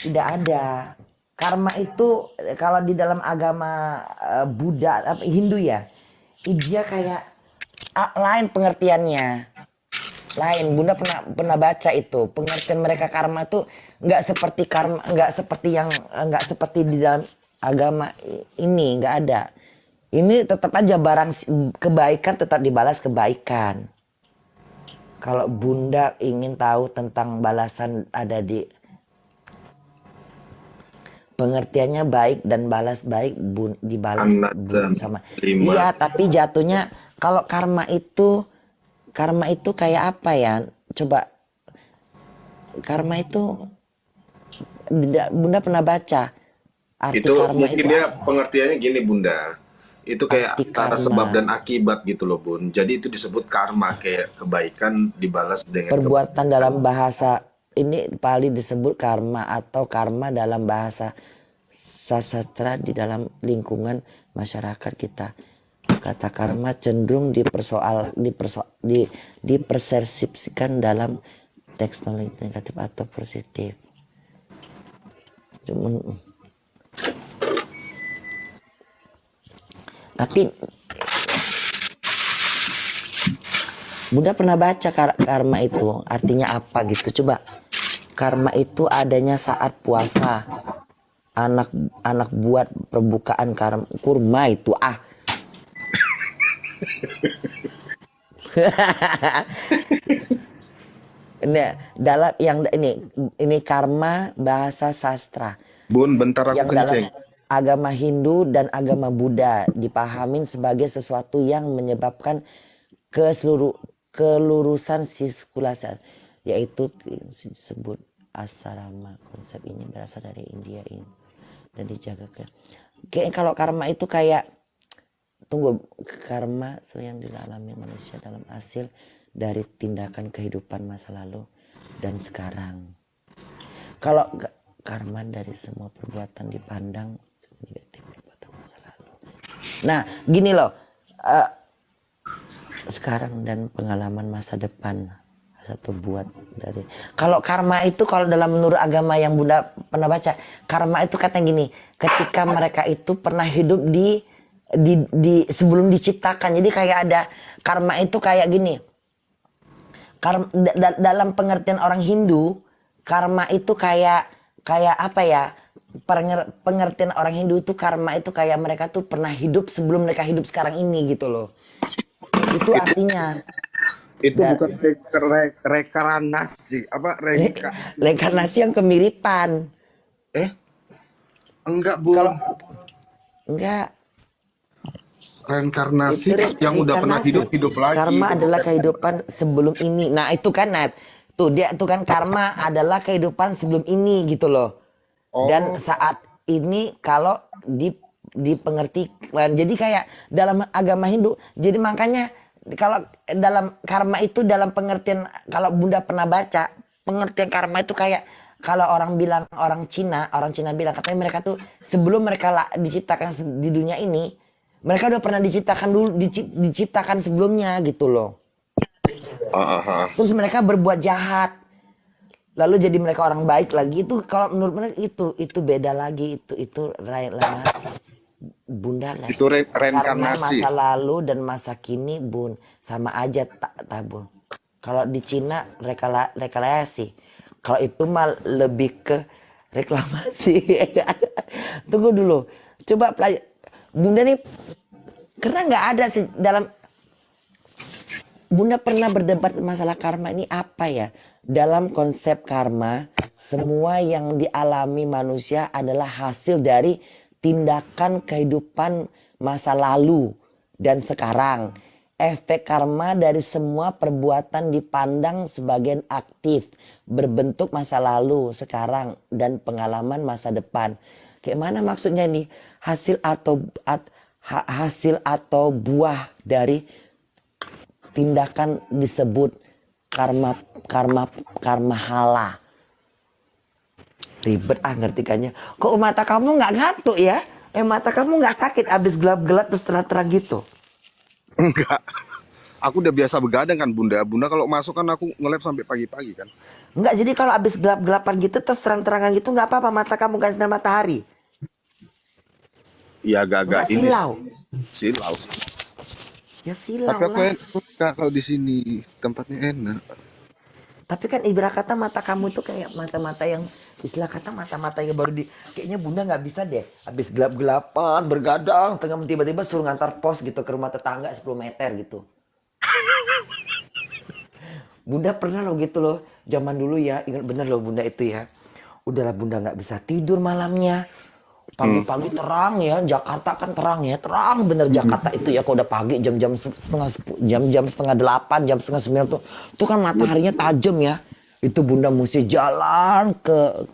Tidak ada. Karma itu kalau di dalam agama Buddha, Hindu ya, dia kayak lain pengertiannya. Lain. Bunda pernah baca itu pengertian mereka karma itu nggak seperti karma, nggak seperti di dalam agama ini, nggak ada. Ini tetap aja barang kebaikan tetap dibalas kebaikan. Kalau Bunda ingin tahu tentang balasan ada di pengertiannya baik dan balas baik dibalas An-Nadzm sama. 5. Iya, tapi jatuhnya kalau karma itu kayak apa ya? Coba karma itu Bunda pernah baca arti Itu karma mungkin itu dia apa? pengertiannya gini Bunda. Itu kayak Arti antara sebab karma dan akibat gitu loh Bun. Jadi itu disebut karma, kayak kebaikan dibalas dengan perbuatan kebaikan. dalam bahasa ini paling disebut karma atau karma dalam bahasa sastra di dalam lingkungan masyarakat kita. Kata karma cenderung dipersepsikan dalam teknologi negatif atau positif. Cuman, tapi Bunda pernah baca karma itu artinya apa gitu. Coba karma itu adanya saat puasa. Anak buat perbukaan kurma itu dalam yang ini karma bahasa sastra Bun, bentar aku yang dalam kencing. agama Hindu dan agama Buddha dipahamin sebagai sesuatu yang menyebabkan kelurusan sirkulasi, yaitu disebut asarama. Konsep ini berasal dari India ini dan dijaga kayak kalau karma itu kayak karma yang dialami manusia dalam hasil dari tindakan kehidupan masa lalu dan sekarang. Kalau karma dari semua perbuatan dipandang negatif perbuatan masa lalu. Nah, gini loh, sekarang dan pengalaman masa depan satu buat dari. Kalau karma itu kalau dalam menurut agama yang Bunda pernah baca, karma itu katanya gini, ketika mereka itu pernah hidup di sebelum diciptakan. Jadi kayak ada karma itu kayak gini. Dalam pengertian orang Hindu, karma itu kayak apa ya? Pengertian orang Hindu itu karma itu kayak mereka tuh pernah hidup sebelum mereka hidup sekarang ini gitu loh. Itu artinya. Itu bukan reinkarnasi, apa Reinkarnasi yang kemiripan. Enggak Bun. Kalau enggak Reinkarnasi itu yang udah pernah hidup lagi. karma adalah kehidupan sebelum ini. Nah itu kan Nat, tuh dia tuh kan karma adalah kehidupan sebelum ini gitu loh. Dan saat ini kalau dipengerti, jadi kayak dalam agama Hindu, jadi makanya kalau dalam karma itu dalam pengertian, kalau Bunda pernah baca pengertian karma itu kayak kalau orang Cina bilang katanya mereka tuh sebelum mereka diciptakan di dunia ini, mereka udah pernah diciptakan sebelumnya gitu loh. Terus mereka berbuat jahat, lalu jadi mereka orang baik lagi. Itu kalau menurut mereka itu beda lagi, itu reinkarnasi. Bunda lah. Itu Karena reinkarnasi. masa lalu dan masa kini Bun sama aja tabun. Kalau di Cina reklamasi. Kalau itu mah lebih ke reklamasi. Tunggu dulu. Coba Bunda nih, karena nggak ada sih dalam. Bunda pernah berdebat masalah karma ini apa ya? Dalam konsep karma, semua yang dialami manusia adalah hasil dari tindakan kehidupan masa lalu dan sekarang. Efek karma dari semua perbuatan dipandang sebagian aktif, berbentuk masa lalu, sekarang, dan pengalaman masa depan. Kayak mana maksudnya nih? Hasil atau buah dari tindakan disebut karma karma karma hala. Ribet ngertikannya. Kok mata kamu nggak ngantuk ya? Mata kamu nggak sakit abis gelap-gelap terus terang-terang gitu? Enggak. Aku udah biasa begadang kan Bunda. Bunda kalau masuk kan aku nge-lab sampai pagi-pagi kan. Nggak, jadi kalau abis gelap-gelapan gitu terus terang-terangan gitu nggak apa-apa, mata kamu kan sinar matahari? Iya agak-agak Nggak ini silau? silau. Ya silau Tapi aku lah. suka kalau di sini tempatnya enak. Tapi kan ibarat kata mata kamu tuh kayak mata-mata yang istilah kata mata-mata yang baru di kayaknya Bunda nggak bisa deh habis gelap-gelapan bergadang tengah tiba-tiba suruh ngantar pos gitu ke rumah tetangga 10 meter gitu. Bunda pernah loh gitu loh zaman dulu ya, ingat bener loh Bunda itu ya. Udahlah Bunda nggak bisa tidur malamnya. Pagi-pagi terang ya, Jakarta kan terang ya, terang bener Jakarta itu ya. Kalau udah pagi jam-jam jam-jam setengah 8, jam setengah 9 tuh kan mataharinya tajam ya. Itu Bunda mesti jalan ke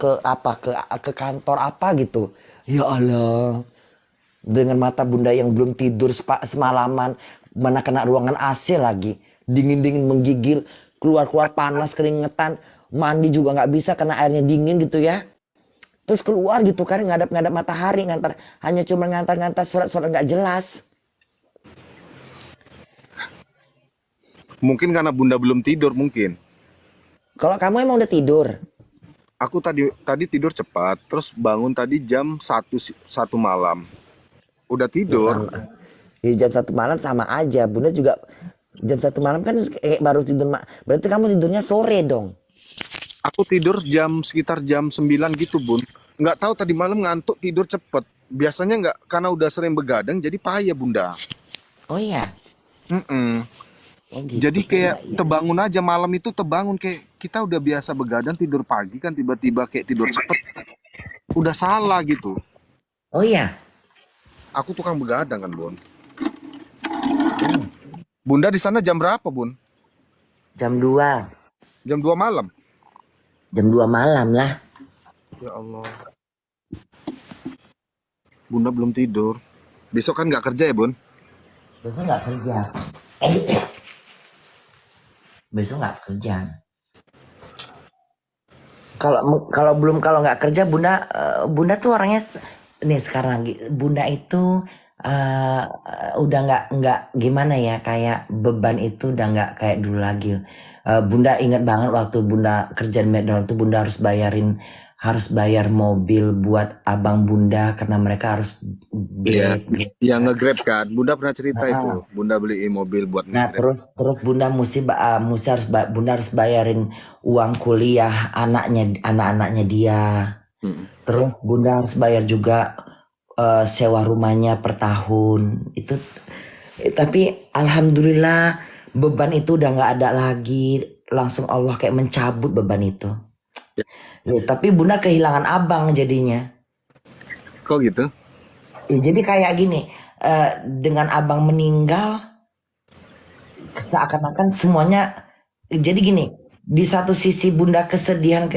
kantor apa gitu. Ya Allah, dengan mata Bunda yang belum tidur semalaman, mana kena ruangan AC lagi, dingin-dingin menggigil, keluar-keluar panas keringetan, mandi juga nggak bisa karena airnya dingin gitu ya. Terus keluar gitu kan ngadap-ngadap matahari, hanya cuma ngantar-ngantar surat-surat nggak jelas. Mungkin karena Bunda belum tidur mungkin. Kalau kamu emang udah tidur? Aku tadi tidur cepat, terus bangun tadi jam 1 malam. Udah Ya tidur. sama. Ya, jam 1 malam sama aja. Bunda juga jam 1 malam kan kayak baru tidur. Berarti kamu tidurnya sore dong. Aku tidur sekitar jam 9 gitu, Bun. Nggak tahu tadi malam ngantuk tidur cepet. Biasanya nggak, karena udah sering begadang jadi payah, Bunda. Oh iya. Mm-mm. Oh gitu. Jadi kayak Iya. terbangun aja malam itu terbangun kayak kita udah biasa begadang tidur pagi kan tiba-tiba kayak tidur cepet. Udah salah gitu. Oh iya. Aku tukang begadang kan, Bun. Bunda di sana jam berapa, Bun? Jam 2. Jam 2 malam. Jam 2 malam lah. Ya Allah. Bunda belum tidur. Besok kan nggak kerja ya, Bun? Besok nggak kerja. Besok nggak kerja. Kalau nggak kerja Bunda tuh orangnya nih sekarang lagi Bunda itu udah nggak gimana ya, kayak beban itu udah nggak kayak dulu lagi. Bunda ingat banget waktu Bunda kerja di McDonald tuh Bunda harus bayar mobil buat abang Bunda karena mereka harus Iya. Grab. Yang nge-Grab kan. Bunda pernah cerita Nah, itu. Bunda beliin mobil buat nah, nge-Grab. terus Bunda Bunda harus bayarin uang kuliah anak-anaknya dia. Mm. Terus Bunda harus bayar juga sewa rumahnya per tahun. Tapi alhamdulillah beban itu udah nggak ada lagi. Langsung Allah kayak mencabut beban itu. Ya, tapi Bunda kehilangan abang jadinya. Kok gitu? Ya, jadi kayak gini, dengan abang meninggal seakan-akan semuanya jadi gini. Di satu sisi Bunda kesedihan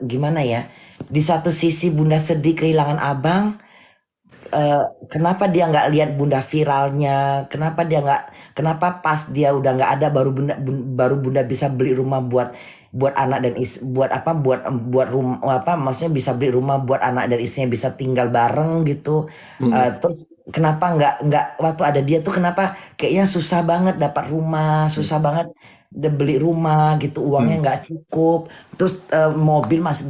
gimana ya? Di satu sisi Bunda sedih kehilangan abang. Kenapa dia nggak lihat Bunda viralnya? Kenapa pas dia udah nggak ada baru Bunda bisa beli rumah buat anak dan buat rumah apa maksudnya bisa beli rumah buat anak dan istrinya bisa tinggal bareng gitu. Terus kenapa nggak waktu ada dia tuh kenapa kayaknya susah banget dapat rumah, susah banget beli rumah gitu, uangnya Mm. nggak cukup. Terus mobil masih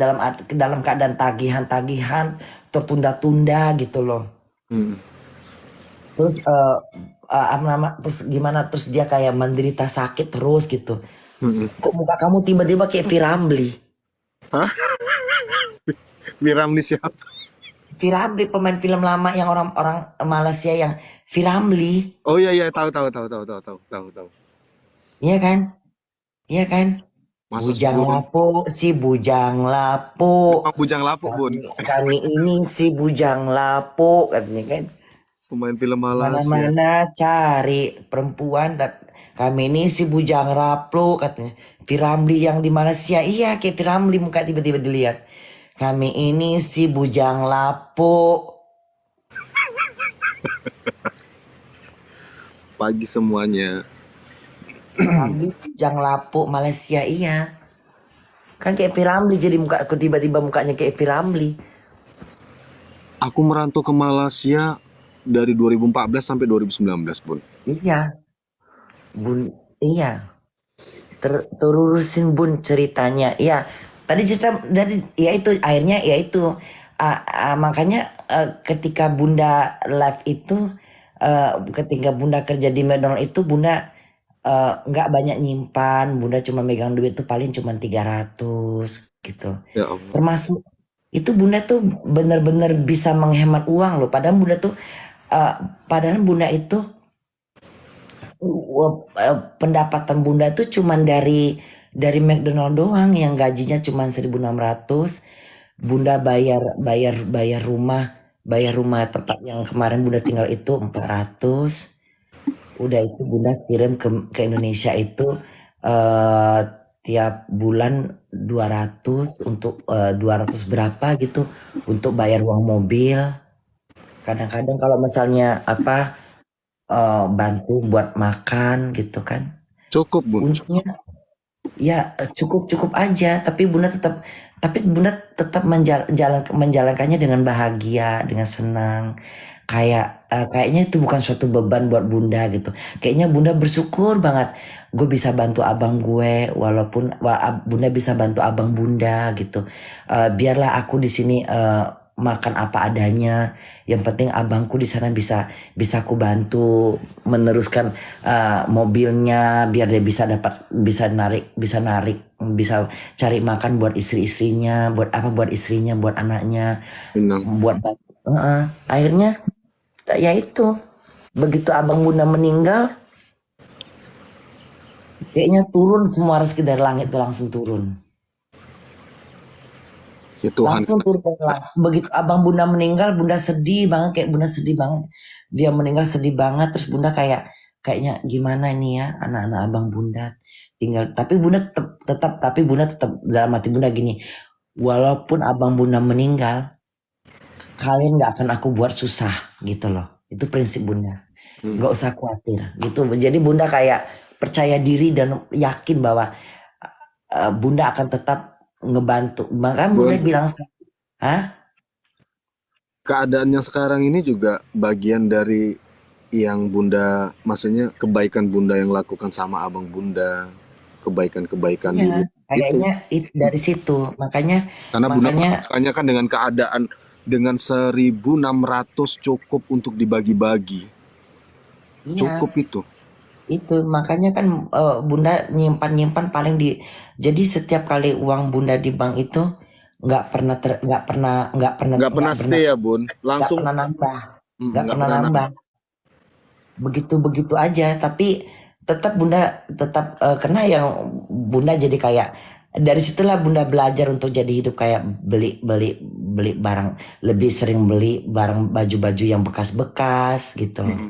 dalam keadaan tagihan-tagihan tertunda-tunda gitu loh. Mm. Terus terus gimana, terus dia kayak menderita sakit terus gitu. Mm. Kok muka kamu tiba-tiba kayak Viramli? Hah? Wiram nih siapa? Firamli pemain film lama yang orang-orang Malaysia yang Firamli, Oh iya iya, tahu. iya kan? Iya kan? Masa sih Bujang Bun? lapuk, si bujang lapuk. Memang bujang lapuk Bun. Kami ini si bujang lapuk katanya kan. Pemain film Malaysia. Mana-mana cari perempuan. Kami ini si bujang lapuk katanya. Piramli yang di Malaysia. Iya kayak Piramli muka tiba-tiba dilihat. Kami ini si bujang lapuk. Pagi semuanya. Piramli bujang lapuk Malaysia iya. Kan kayak Piramli jadi muka aku tiba-tiba mukanya kayak Piramli. Aku merantau ke Malaysia dari 2014 sampai 2019 Bun. Iya. Bun, iya. Terurusin bun ceritanya. Ya, tadi cerita dari ya itu akhirnya ya itu. Makanya ketika Bunda live itu ketika Bunda kerja di McDonald itu Bunda nggak banyak nyimpan. Bunda cuma megang duit tuh paling cuma 300 gitu. Ya Allah. Termasuk itu Bunda tuh bener-bener bisa menghemat uang loh. Padahal Bunda tuh eh, padahal Bunda itu pendapatan Bunda tuh cuman dari McDonald doang yang gajinya cuman 1.600. Bunda bayar rumah tempat yang kemarin Bunda tinggal itu 400. Udah itu Bunda kirim ke Indonesia itu eh, tiap bulan 200 untuk 200 berapa gitu untuk bayar uang mobil. Kadang-kadang kalau misalnya apa bantu buat makan gitu kan. Cukup Bun. Untungnya ya cukup-cukup aja, tapi Bunda tetap menjalankannya dengan bahagia, dengan senang. Kayaknya itu bukan suatu beban buat Bunda gitu. Kayaknya Bunda bersyukur banget gue bisa bantu abang gue walaupun Bunda bisa bantu abang Bunda gitu. Biarlah aku di sini makan apa adanya. Yang penting abangku di sana bisa aku bantu meneruskan mobilnya biar dia bisa cari makan buat istri-istrinya, buat istrinya, buat anaknya, Benar. buat akhirnya ya itu begitu abang Bunda meninggal kayaknya turun semua rezeki dari langit itu langsung turun. Ya Tuhan. Langsung turun lah. Begitu abang Bunda meninggal, Bunda sedih banget, kayak Bunda sedih banget. Dia meninggal sedih banget, terus Bunda kayaknya gimana nih ya anak-anak abang Bunda tinggal. Tapi Bunda tetap dalam hati Bunda gini, walaupun abang Bunda meninggal, kalian nggak akan aku buat susah gitu loh. Itu prinsip Bunda. Nggak usah khawatir gitu. Jadi Bunda kayak percaya diri dan yakin bahwa Bunda akan tetap ngebantu. Maka Bunda Bun, bilang, hah? keadaan yang sekarang ini juga bagian dari yang Bunda, maksudnya kebaikan Bunda yang lakukan sama abang Bunda, kebaikan-kebaikan Iya, dulu itu. kayaknya dari situ. Makanya, Karena Bunda makanya, melakukannya kan dengan keadaan dengan 1.600 cukup untuk dibagi-bagi. iya, Cukup itu. itu. Makanya kan Bunda nyimpan paling di. Jadi setiap kali uang Bunda di bank itu Nggak pernah stay ya Bun. nggak Langsung pernah nambah, nggak nggak pernah pernah nambah. Begitu-begitu aja. Tapi tetap Bunda karena yang Bunda jadi kayak dari situlah Bunda belajar untuk jadi hidup kayak beli barang, lebih sering beli barang baju-baju yang bekas-bekas gitu loh.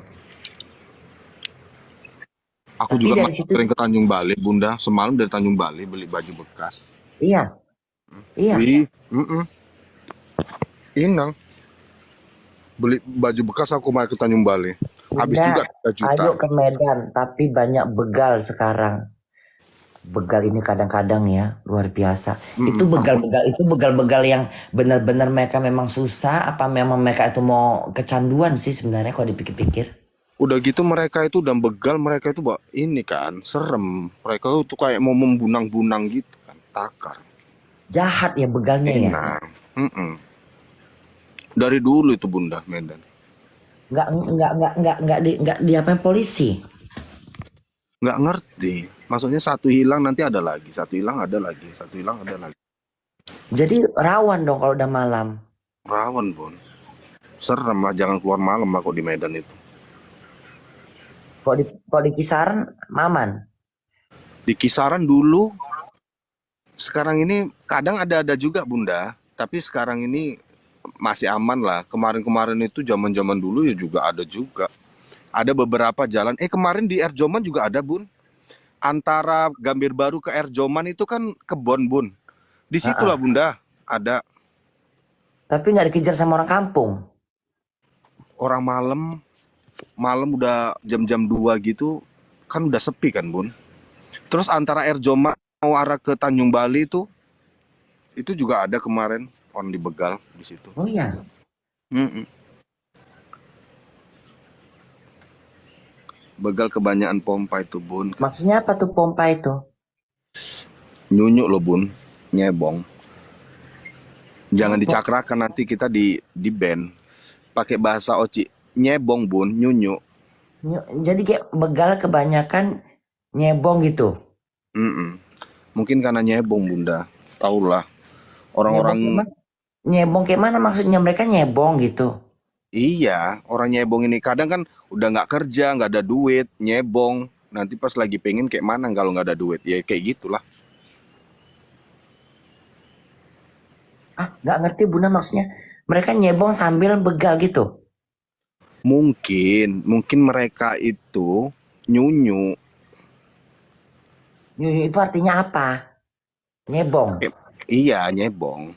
Aku Tapi juga dari masih situ sering ke Tanjung Balai, Bunda. Semalam dari Tanjung Balai beli baju bekas. iya, iya. Wih, Inang. Beli baju bekas aku main ke Tanjung Balai. Habis Bunda, juga 3 juta. ayo ke Medan, tapi banyak begal sekarang. Begal ini kadang-kadang ya luar biasa. Itu begal-begal yang benar-benar mereka memang susah, apa memang mereka itu mau kecanduan sih sebenarnya kalau dipikir-pikir. Udah gitu mereka itu dan begal mereka itu ini kan serem. Mereka itu kayak mau membunang-bunang gitu kan. Takar. Jahat ya begalnya ya. Inang. Dari dulu itu Bunda Medan. Nggak diapain polisi. Nggak ngerti. Maksudnya satu hilang nanti ada lagi. Satu hilang ada lagi. Satu hilang ada lagi. Jadi rawan dong kalau udah malam. Rawan Bun. serem lah, jangan keluar malam lah kok di Medan itu. Kalau di kisaran aman. Di kisaran dulu, sekarang ini kadang ada juga Bunda, tapi sekarang ini masih aman lah. Kemarin-kemarin itu zaman-zaman dulu ya juga ada juga. Ada beberapa jalan. Kemarin di Erjoman juga ada Bun. Antara Gambir Baru ke Erjoman itu kan kebon Bun. Di situlah Bunda ada Tapi nggak dikejar sama orang kampung. orang malam udah jam-jam 2 gitu kan udah sepi kan Bun. Terus antara Erjoman mau arah ke Tanjung Bali itu juga ada kemarin orang dibegal di situ. Oh iya. Mm-mm. Begal kebanyakan pompa itu Bun. Maksudnya apa tuh pompa itu? Nyunyuk loh Bun, nyebong. Jangan dicakrakan, nanti kita di ban. Pakai bahasa Oci, nyebong Bun, nyunyuk. Jadi kayak begal kebanyakan nyebong gitu. Mm-mm. Mungkin karena nyebong Bunda. Taulah orang-orang. Nyebong kayak mana maksudnya, mereka nyebong gitu. Iya, orang nyebong ini kadang kan udah nggak kerja, nggak ada duit, nyebong. Nanti pas lagi pengen kayak mana kalau nggak ada duit, ya kayak gitulah. Nggak ngerti Bunda maksudnya. Mereka nyebong sambil begal gitu. Mungkin mereka itu nyunyu. Itu artinya apa? Nyebong. Iya, nyebong.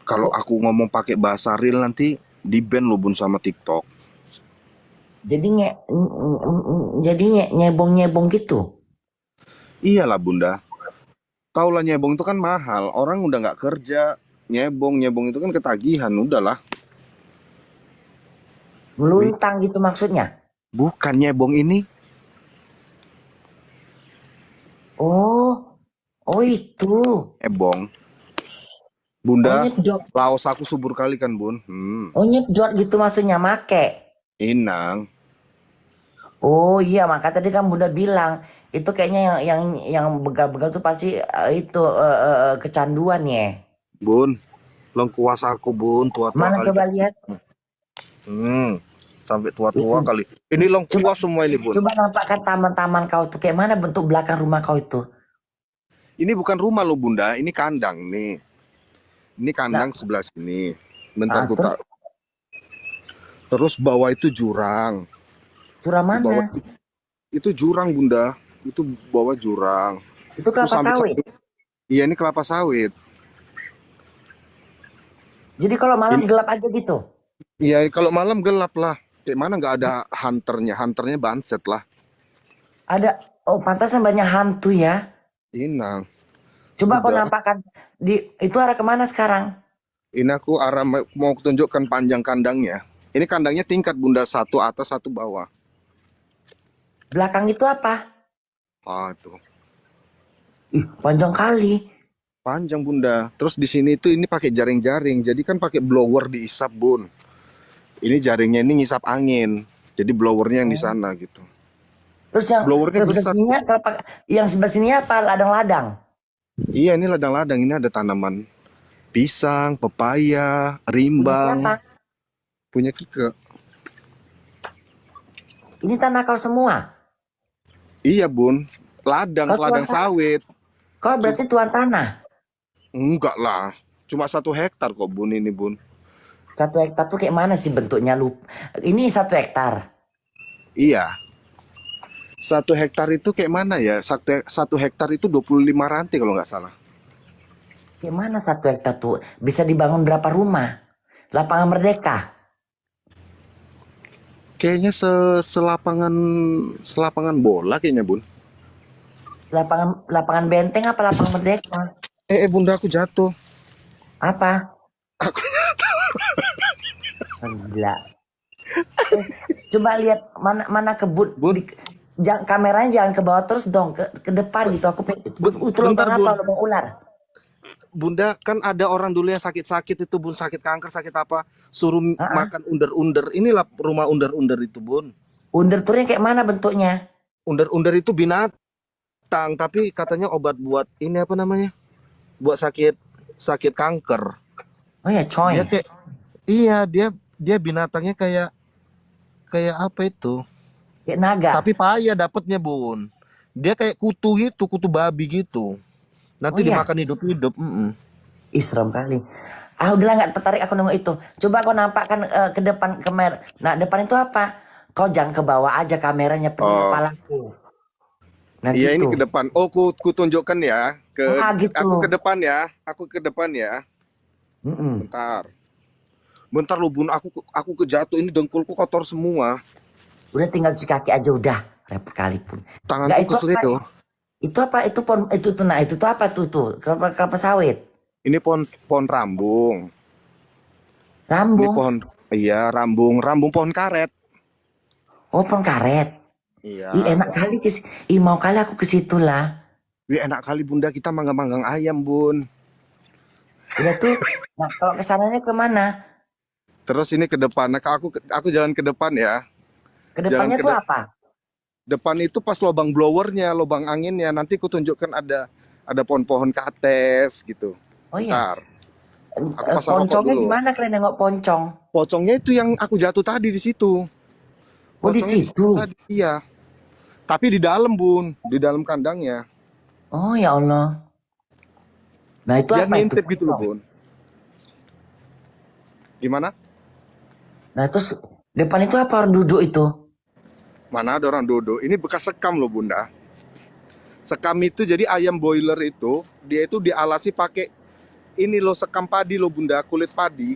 Kalau aku ngomong pakai bahasa real nanti di ban lo Bun sama TikTok. Jadi nyebong gitu. Iyalah Bunda. Tahu lah nyebong itu kan mahal. Orang udah nggak kerja, nyebong itu kan ketagihan, udahlah. Meluntang gitu maksudnya. Bukan nyebong ini. Oh itu. Ebong. Bunda, Nyedot. Laos aku subur kali kan Bun. Nyedot gitu maksudnya, make. Inang. Oh iya, maka tadi kan Bunda bilang itu kayaknya yang begal-begal tuh pasti itu kecanduan ya. Bun, lengkuas aku Bun, tua-tua Mana kali. coba lihat. Sampai tua-tua kali. Ini lengkuas semua ini Bun. Coba nampakkan taman-taman kau tuh kayak mana bentuk belakang rumah kau itu. Ini bukan rumah lo Bunda, ini kandang nih. Ini kandang sebelah sini. Bentar Terus? Terus bawah itu jurang. Jurang mana? Bawah itu jurang Bunda. Itu bawah jurang. Itu kelapa sawit. Iya, ini kelapa sawit. Jadi kalau malam gelap aja gitu. Iya, kalau malam gelap lah. Kayak mana nggak ada hunternya? Hunternya banset lah. Ada. Oh, pantasan banyak hantu ya. Inang. Coba kau nampakkan itu arah kemana sekarang? Ini aku arah mau tunjukkan panjang kandangnya. Ini kandangnya tingkat Bunda, satu atas satu bawah. Belakang itu apa? Tuh. Panjang kali. Panjang Bunda. Terus di sini tuh ini pakai jaring-jaring. Jadi kan pakai blower diisap Bun. Ini jaringnya ini ngisap angin. Jadi blowernya yang di sana gitu. Terus yang blowernya sebelah besar. sininya yang sebelah sininya apa? Ladang-ladang. Iya, ini ladang-ladang. Ini ada tanaman pisang, pepaya, rimbang. Punya siapa? Punya Kike. Ini tanah kau semua. Iya Bun, ladang sawit. Kau berarti tuan tanah. Enggak lah, cuma 1 hektar kok Bun ini Bun. 1 hektar tuh kayak mana sih bentuknya lu? Ini 1 hektar. Iya. 1 hektar itu kayak mana ya? 1 hektar itu 25 ranting kalau nggak salah. Kayak mana 1 hektar tuh? Bisa dibangun berapa rumah? Lapangan Merdeka. Kayaknya selapangan bola kayaknya Bun. Lapangan benteng apa lapangan Merdeka? Bunda aku jatuh. Apa? Aku Gila. Coba lihat mana kebun. Bun. Kameranya jangan ke bawah terus dong, ke depan gitu. Aku Bentar, apa lubang ular. Bunda, kan ada orang dulu yang sakit-sakit itu Bun, sakit kanker, sakit apa, suruh makan under-under. Inilah rumah under-under itu Bun. Under-turnya kayak mana bentuknya? Under-under itu binatang, tapi katanya obat buat ini apa namanya? Buat sakit kanker. Oh ya, coy. Iya, dia dia binatangnya kayak kayak apa itu? Kayak naga. Tapi payah dapetnya, Bun. Dia kayak kutu gitu, kutu babi gitu. Oh Nanti iya, dimakan hidup-hidup. ih serem kali. Ah udahlah nggak tertarik aku nunggu itu. Coba kau nampakkan ke depan kamera. Nah depan itu apa? Kau jangan ke bawah aja kameranya penuh Oh, kepalaku. Nah iya ini gitu. ke depan. Oh, ku tunjukkan ya. Ah gitu. Aku ke depan ya. Aku ke depan ya. Mm-mm. Bentar. Bentar lu Bun, aku kejatuh ini dengkulku kotor semua. Udah tinggal cuci kaki aja udah. Repot kali pun. Nggak Tanganku itu apa? keselit tuh. Itu apa? Itu pon itu tuh nah itu tuh apa tuh? Kelapa sawit. Ini pohon pohon rambung. Ini Rambung. pohon iya, rambung pohon karet. Oh pohon karet. Ih Iya. enak kali Ih mau kali aku ke situ lah. Wih, enak kali Bunda kita manggang-manggang ayam, Bun. Udah tuh. Nah kalau kesananya kemana? Terus ini ke depan. Nah, aku jalan ke depan ya. Jalan Kedepannya ke tuh apa? depan itu pas lubang blowernya, lubang anginnya. Nanti aku tunjukkan ada pohon-pohon kates gitu. Oh iya. Bentar. Aku pasang rokok Poncongnya dulu. gimana kalian nengok poncong? Pocongnya itu yang aku jatuh tadi di situ. Oh di Pocongnya di situ situ. tadi. Iya. Tapi di dalam, Bun. Di dalam kandangnya. Oh ya Allah. Nah itu Dia apa itu ngintip gitu loh, poncong? Bun. Gimana? Nah terus depan itu apa orang duduk itu? Mana ada orang duduk. Ini bekas sekam loh, Bunda. Sekam itu jadi ayam boiler itu, dia itu dialasi pakai ini loh sekam padi loh Bunda, kulit padi.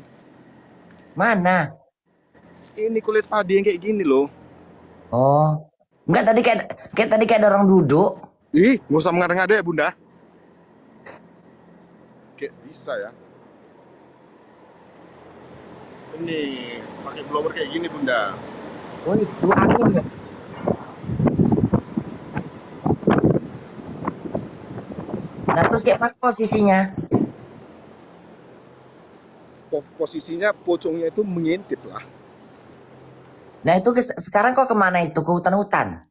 Mana? Ini kulit padi yang kayak gini loh. Oh. Enggak tadi kayak ada orang duduk. Ih, nggak usah mengada-ngada ya Bunda. Kayak bisa ya. Ini pakai blower kayak gini Bunda. Oh itu angin. Nah terus kayak mana posisinya? Posisinya pocongnya itu mengintip lah. Nah itu sekarang kok kemana itu? Ke hutan-hutan?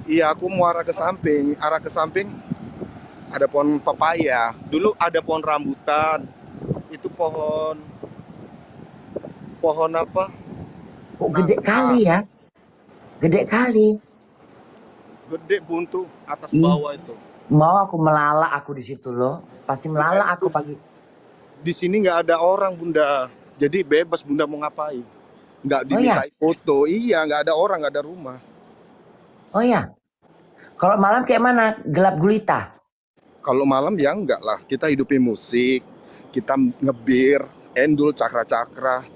Iya, aku mau arah ke samping. Arah ke samping ada pohon pepaya. Dulu ada pohon rambutan. Itu pohon pohon apa? Kok gede Nangka. kali ya? Gede kali. Gede buntu atas Ih, bawah itu. mau aku melala aku di situ loh. Pasti melala aku Itu pagi. di sini nggak ada orang Bunda, jadi bebas Bunda mau ngapain, nggak Oh ya, dimintai foto. Iya, nggak ada orang, nggak ada rumah. oh ya. Kalau malam kayak mana? Gelap gulita. Kalau malam ya enggak lah, kita hidupin musik, kita ngebir, endul, cakra-cakra,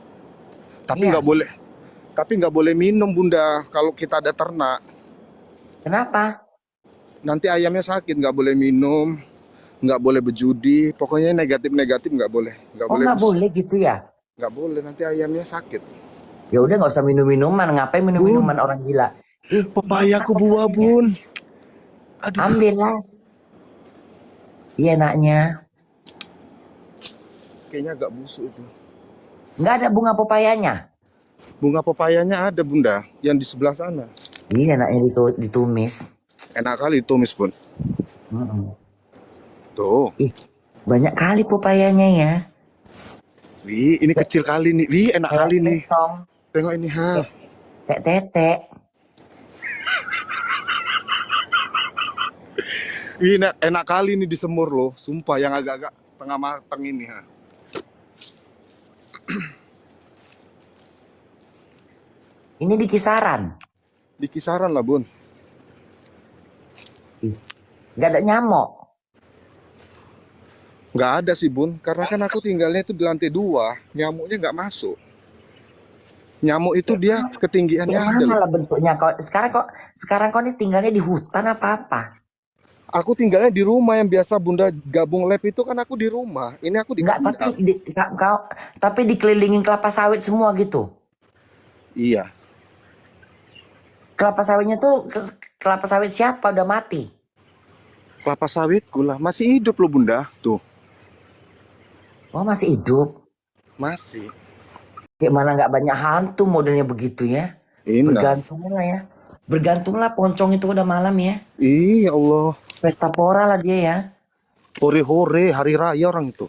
tapi Iya. nggak boleh minum Bunda kalau kita ada ternak. Kenapa? Nanti ayamnya sakit, nggak boleh minum, nggak boleh berjudi, pokoknya negatif-negatif nggak boleh, nggak Oh boleh, nggak boleh gitu ya? nggak boleh, nanti ayamnya sakit. Ya udah nggak usah minum minuman. Ngapain minum Bun, minuman orang gila? Ih, pepaya mana aku buah pepayanya? Bun. Aduh, Ambil lah. Iya enaknya. kayaknya agak busuk itu. Nggak ada bunga pepayanya. Bunga pepayanya ada Bunda, yang di sebelah sana. Iya enaknya ditumis. Enak kali tumis Bun. Mm-mm. Tuh. Ih, banyak kali pepayanya ya. Wih, ini Kayak kecil kali nih. Wih, enak kayak kali nih. sentong. Tengok ini, ha. Kayak, kayak tete. Wih, enak kali nih disemur loh. Sumpah, yang agak-agak setengah matang ini, ha. Ini di kisaran. Di kisaran lah Bun. Ih, nggak ada nyamuk. Nggak ada sih Bun, karena kan aku tinggalnya itu di lantai 2. Nyamuknya nggak masuk. Nyamuk itu Kayak, dia ketinggiannya kayak ada mana loh. lah bentuknya? Sekarang kok ini tinggalnya di hutan apa-apa? Aku tinggalnya di rumah yang biasa Bunda gabung lab itu kan aku di rumah. Ini aku di Enggak, tapi kandang. tapi dikelilingin kelapa sawit semua gitu. Iya. Kelapa sawitnya tuh kelapa sawit siapa udah mati? Kelapa sawit gula masih hidup loh Bunda. Tuh, Oh masih hidup. masih. Kayak mana nggak banyak hantu modelnya begitu ya? Indah. Bergantunglah ya. Bergantunglah poncong itu udah malam ya. Iya Allah. Pesta pora lah dia ya. Hore-hore hari raya orang itu.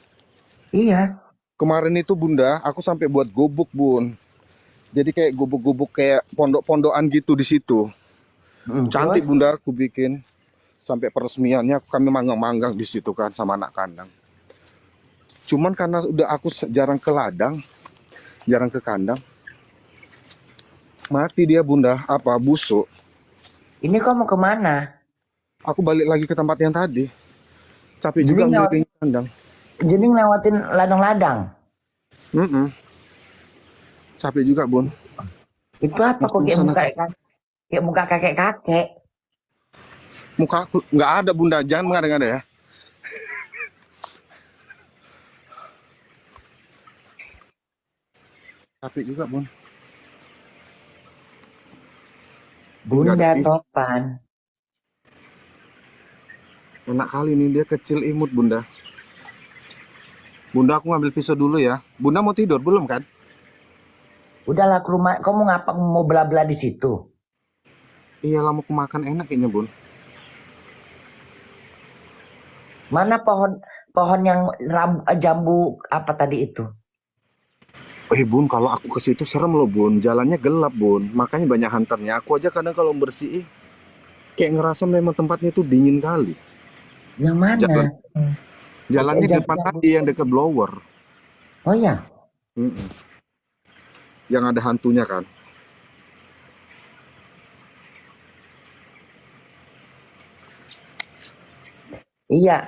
Iya. Kemarin itu Bunda, aku sampai buat gubuk Bun. Jadi kayak gubuk-gubuk kayak pondok-pondokan gitu di situ. Cantik Terus Bunda, aku bikin. Sampai peresmiannya kami manggang-manggang di situ kan sama anak kandang. Cuman karena udah aku jarang ke ladang, jarang ke kandang, mati dia Bunda, apa busuk. ini kau mau kemana? Aku balik lagi ke tempat yang tadi. Capek Jadi juga ngelewat, ngeliatin kandang. jadi ngelewatin ladang-ladang. Mm-mm. Capek juga Bun. Itu apa kok kayak Ngos-ngosan muka aku. kayak muka kakek-kakek? Muka aku nggak ada Bunda, jangan mengada-ngada ya. Capek juga Bun. Nggak ada Bunda pisau. Topan. Enak kali nih dia kecil imut Bunda. Bunda aku ngambil pisau dulu ya. Bunda mau tidur belum kan? Udahlah ke rumah. Kau mau ngapa? Mau bela-bela di situ? Iya lah mau aku makan enak kayaknya Bun. Mana pohon pohon yang jambu apa tadi itu? Bun, kalau aku ke situ serem loh Bun. Jalannya gelap Bun. Makanya banyak hunternya. Aku aja kadang kalau bersihin kayak ngerasa memang tempatnya itu dingin kali. Yang mana? Jalan Kayak jalannya ke depan jambu-jambu. tadi yang dekat blower. Oh ya, Mm-mm. Yang ada hantunya kan. iya.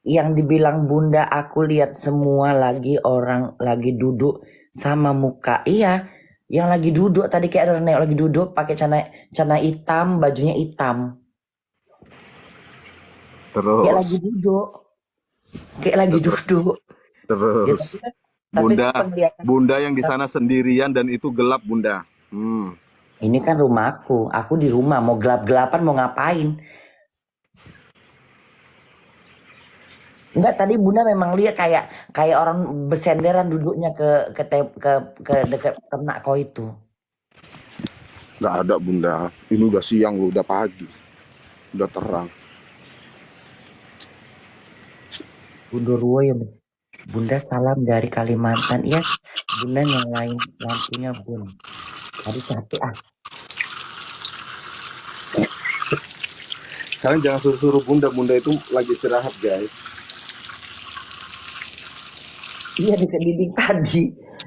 Yang dibilang Bunda aku lihat semua lagi orang lagi duduk sama muka. Iya, yang lagi duduk tadi kayak ada nenek lagi duduk pakai celana celana hitam, bajunya hitam. Kayak lagi Terus, duduk, kayak lagi terus, duduk. Ya terus. tapi kan Bunda, penglihatan. Bunda yang di sana sendirian dan itu gelap Bunda. Ini kan rumahku, aku di rumah mau gelap-gelapan mau ngapain? Enggak, tadi Bunda memang lihat kayak kayak orang bersenderan duduknya ke dekat ternak kau itu. Nggak ada Bunda. Ini udah siang loh, udah pagi, udah terang. Gundurwo ya. Bunda salam dari Kalimantan. Iya, Bunda nyalain lampunya Bun. Tadi capek ah. Kalian jangan suruh-suruh Bunda. Bunda itu lagi istirahat guys. Iya dekat dinding tadi.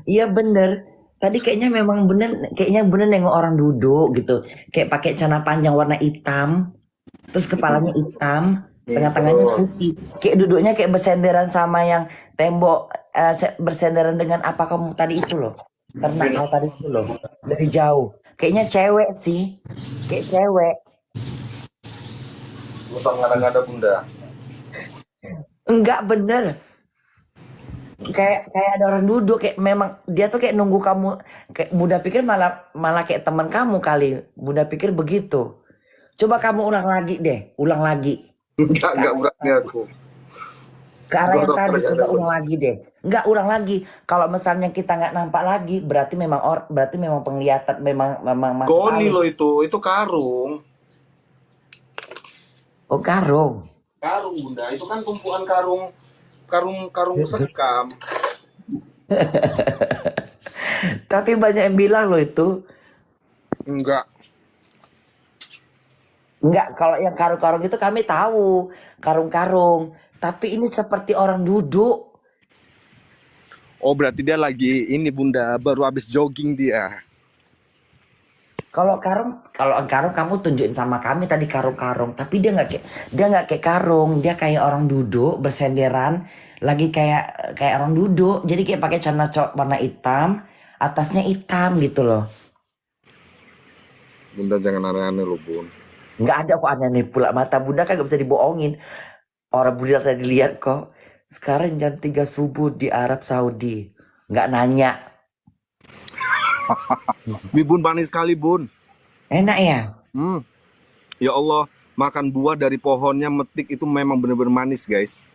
Iya bener. Tadi kayaknya memang bener, kayaknya bener nengok orang duduk gitu. Kayak pakai celana panjang warna hitam, terus kepalanya hitam, tengah-tengahnya Terus, putih. Kayak duduknya kayak bersenderan sama yang tembok, bersenderan dengan apa kamu tadi itu loh. Ternak kau tadi itu loh. Dari jauh. Kayaknya cewek sih. Kayak cewek. utang ngada-ngada Bunda. Enggak bener. Kayak ada orang duduk kayak memang dia tuh kayak nunggu kamu, kayak Bunda pikir malah malah kayak teman kamu kali. Bunda pikir begitu. Coba kamu ulang lagi deh, ulang lagi. Enggak berani aku. Ke arah yang tadi, Gosok-gosok ada coba Bun. ulang lagi deh. Enggak, ulang lagi. Kalau misalnya kita nggak nampak lagi, berarti memang penglihatan, memang makhluk Goni halus. loh itu karung. Oh karung. Karung Bunda, itu kan tumpuan karung sekam. Tapi banyak yang bilang loh itu. Enggak. Enggak, kalau yang karung-karung itu kami tahu. Karung-karung. Tapi ini seperti orang duduk. Oh berarti dia lagi ini Bunda, baru habis jogging dia. Kalau karung kamu tunjukin sama kami tadi karung-karung, tapi dia nggak kayak karung, dia kayak orang duduk bersenderan, lagi kayak orang duduk, jadi kayak pakai celana warna hitam, atasnya hitam gitu loh. Bunda jangan aneh-aneh loh Bun. Nggak ada kok aneh nih pula mata Bunda kan nggak bisa dibohongin. Orang Bunda tadi lihat kok. Sekarang jam 3 subuh di Arab Saudi, nggak nanya. Bun manis sekali Bun. Enak ya? Ya Allah, makan buah dari pohonnya metik itu memang benar-benar manis guys.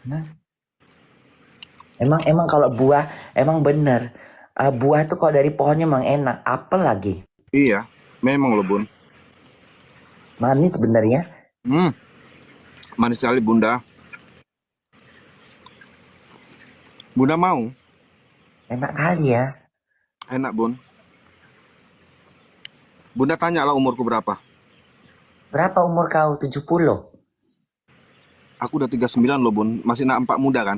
Nah, emang kalau buah emang bener. Buah itu kalau dari pohonnya emang enak. Apel lagi. Iya, memang loh Bun. Manis bener ya. Manis sekali Bunda. Bunda mau? Enak kali ya. Enak, Bun. Bunda tanyalah umurku berapa. Berapa umur kau? 70? Aku udah 39 loh, Bun. Masih nampak muda kan?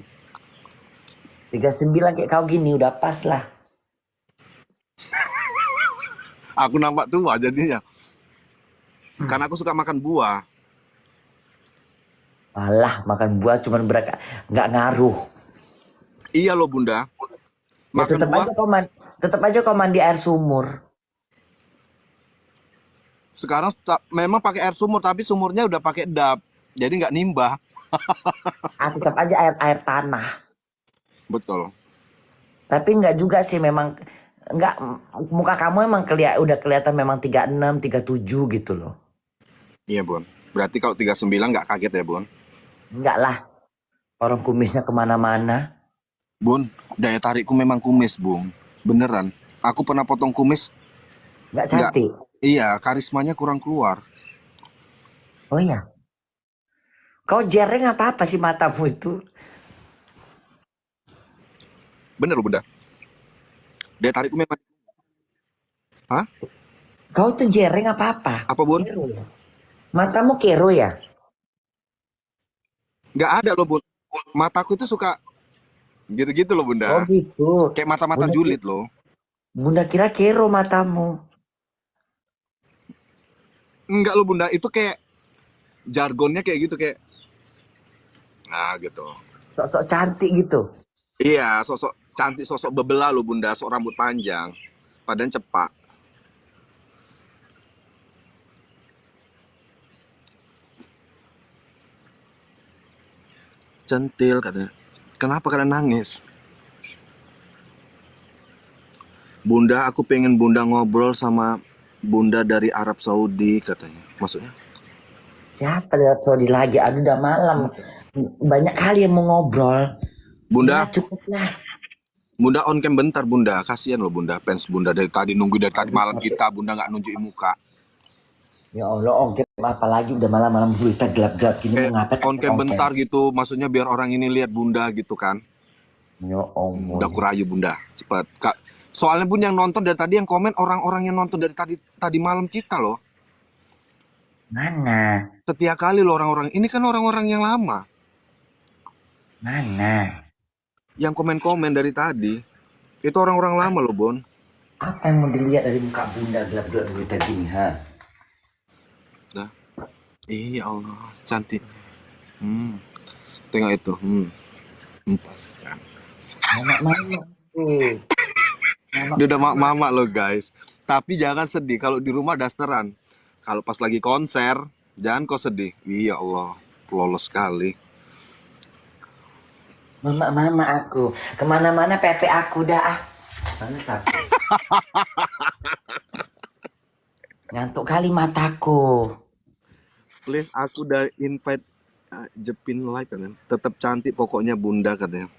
39 kayak kau gini udah pas lah. Aku nampak tua jadinya. Karena aku suka makan buah. Alah, makan buah cuman nggak ngaruh. Iya loh, Bunda. Ya Makan buah. tetap aja kau mandi air sumur. Sekarang memang pakai air sumur, tapi sumurnya udah pakai dap. Jadi nggak nimbah. Tetap aja air tanah. Betul. Tapi nggak juga sih memang nggak, muka kamu emang udah kelihatan memang 36, 37 gitu loh. Iya, Bun. Berarti kalau 39 nggak kaget ya, Bun? Enggak lah. Orang kumisnya kemana-mana. Bun, daya tarikku memang kumis, Bung. Beneran. Aku pernah potong kumis. Nggak Nggak. cantik. Iya, karismanya kurang keluar. Oh iya. Kau jereng apa sih matamu itu? Bener loh, Bunda. Daya tarikku memang... Hah? Kau tuh jereng apa? Apa, Bun? Kero ya? Matamu kero ya? Nggak ada loh, Bun. Mataku itu suka gitu-gitu loh, Oh Bunda. gitu. Kayak mata-mata Bunda, julid loh. Bunda kira kero matamu. Enggak loh, Bunda. Itu kayak jargonnya kayak gitu, kayak... Nah, gitu. Sok-sok cantik gitu. Iya, sosok cantik, sosok bebelah loh, Bunda. Sok rambut panjang. Padahal cepak. Centil katanya. Kenapa kalian nangis? Bunda, aku pengen Bunda ngobrol sama Bunda dari Arab Saudi katanya. Maksudnya? Siapa lihat Saudi lagi? Aduh udah malam. Banyak kali yang mau ngobrol. Bunda, Ya cukup lah. Bunda on cam bentar, Bunda. Kasihan loh, Bunda. Fans Bunda dari tadi nunggu dari tadi malam kita. Bunda nggak nunjukin muka. Ya Allah, oke. Apalagi udah malam-malam berita gelap-gelap gini mau ngapain? On cam bentar gitu. Maksudnya biar orang ini lihat Bunda gitu kan. Ya Allah. Udah aku rayu, Bunda. Cepet. Kak. Soalnya Bun yang nonton dari tadi yang komen orang-orang yang nonton dari tadi malam kita loh. Mana? Setiap kali loh orang-orang. Ini kan orang-orang yang lama. Mana? Yang komen-komen dari tadi. Itu orang-orang lama loh, Bon. Apa yang mau dilihat dari muka Bunda gelap-gelap berita gini, ha? Nah. Iya Allah, cantik. Tengok itu. Pas kan. Mama tuh. Dia udah mama loh, guys. Tapi jangan sedih kalau di rumah dasteran. Kalau pas lagi konser, jangan kau sedih. Iya Allah, lolos sekali. Mama aku. Kemana-mana Pepe aku dah. Males aku. Ngantuk kali mataku. Please, aku udah invite Jepin like kan. Tetap cantik pokoknya Bunda katanya.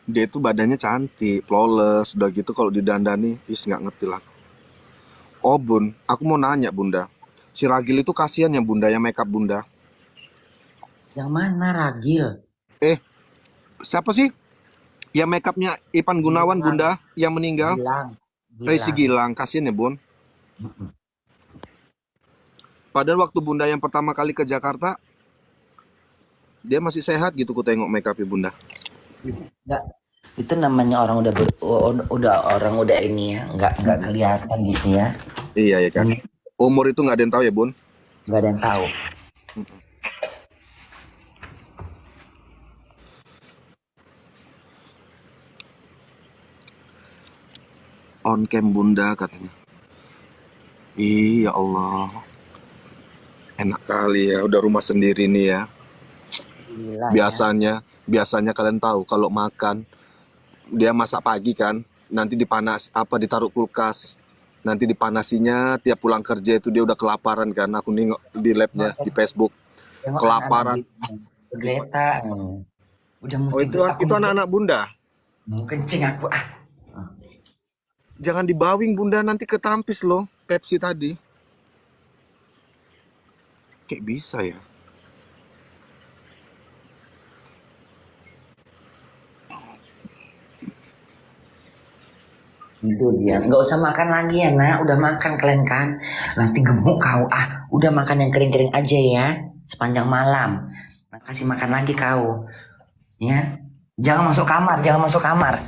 Dia itu badannya cantik, flawless, udah gitu kalau didandani, nggak ngerti lah. Oh Bun, aku mau nanya Bunda. Si Ragil itu kasihan ya Bunda yang makeup Bunda. Yang mana Ragil? Siapa sih? Yang makeupnya Ipan Gunawan Bunda yang meninggal. Gilang. Si Gilang, kasihan ya Bun. Padahal waktu Bunda yang pertama kali ke Jakarta, dia masih sehat gitu ku tengok makeupnya Bunda. Enggak. Itu namanya orang udah ini ya, nggak kelihatan gitu ya. Iya ya kan. Umur itu nggak ada yang tahu ya Bun. Nggak ada yang tahu. On cam Bunda katanya. Iya Allah. Enak kali ya, udah rumah sendiri nih ya. Gila, Biasanya kalian tahu kalau makan dia masak pagi kan, nanti ditaruh kulkas. Nanti dipanasinya tiap pulang kerja itu dia udah kelaparan kan. Aku nengok di labnya di Facebook. ya. Kelaparan. Greta. Udah mau Oh tidur, itu anak-anak Bunda. mau kencing aku. Jangan dibawing Bunda, nanti ketampis loh Pepsi tadi. Kayak bisa ya. Tidur dia. Nggak usah makan lagi ya nak. Udah makan kalian kan. Nanti gemuk kau. Udah makan yang kering-kering aja ya. Sepanjang malam. Nah, kasih makan lagi kau. Ya. Jangan masuk kamar. Jangan masuk kamar.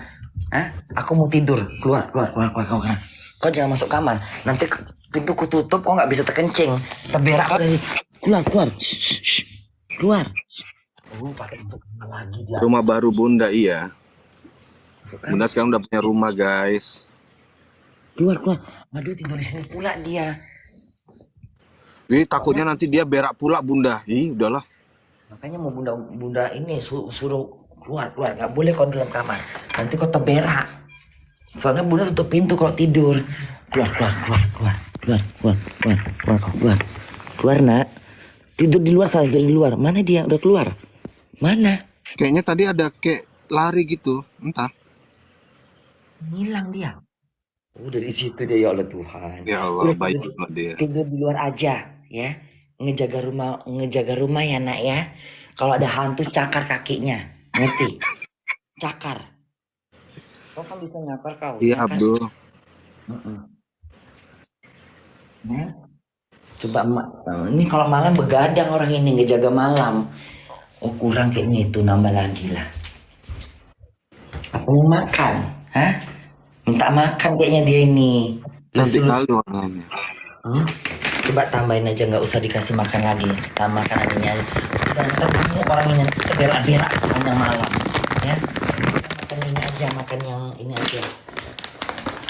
Aku mau tidur. Keluar kau kan. Kau jangan masuk kamar. Nanti pintu kututup. Kau nggak bisa terkencing. Terberak kau dari. Keluar. Shh. Keluar. Pakai masuk kamar lagi dia. Rumah baru Bunda, iya. Masuk Bunda kamar. sekarang udah punya rumah, guys. Keluar. Aduh, tidur di sini pula dia. Takutnya nanti dia berak pula, Bunda. Udahlah. Makanya mau bunda ini suruh keluar. Nggak boleh kau dalam kamar. Nanti kau terberak. Soalnya bunda tutup pintu kalau tidur. Keluar nak. Tidur di luar sana, tidur di luar. Mana dia? Udah keluar. Mana? Kayaknya tadi ada kayak lari gitu, entah. Hilang dia. Dari situ dia, ya Allah Tuhan. Ya Allah, Udah baik banget dia. tidur di luar aja ya. Ngejaga rumah ya nak ya. Kalau ada hantu cakar kakinya. Ngerti? Cakar. Kau kan bisa ngakar kau. Iya, cakar. Abdul. Nah, coba ini kalau malam begadang orang ini ngejaga malam. Oh kurang kayaknya itu, nambah lagi lah. Apa mau makan? Minta makan kayaknya dia ini. Nanti kali orangnya. Coba tambahin aja, nggak usah dikasih makan lagi. Tambah makan aja. Dan ketemu orang ini terberak-berak sepanjang malam. Ya, makan ini aja, makan yang ini aja.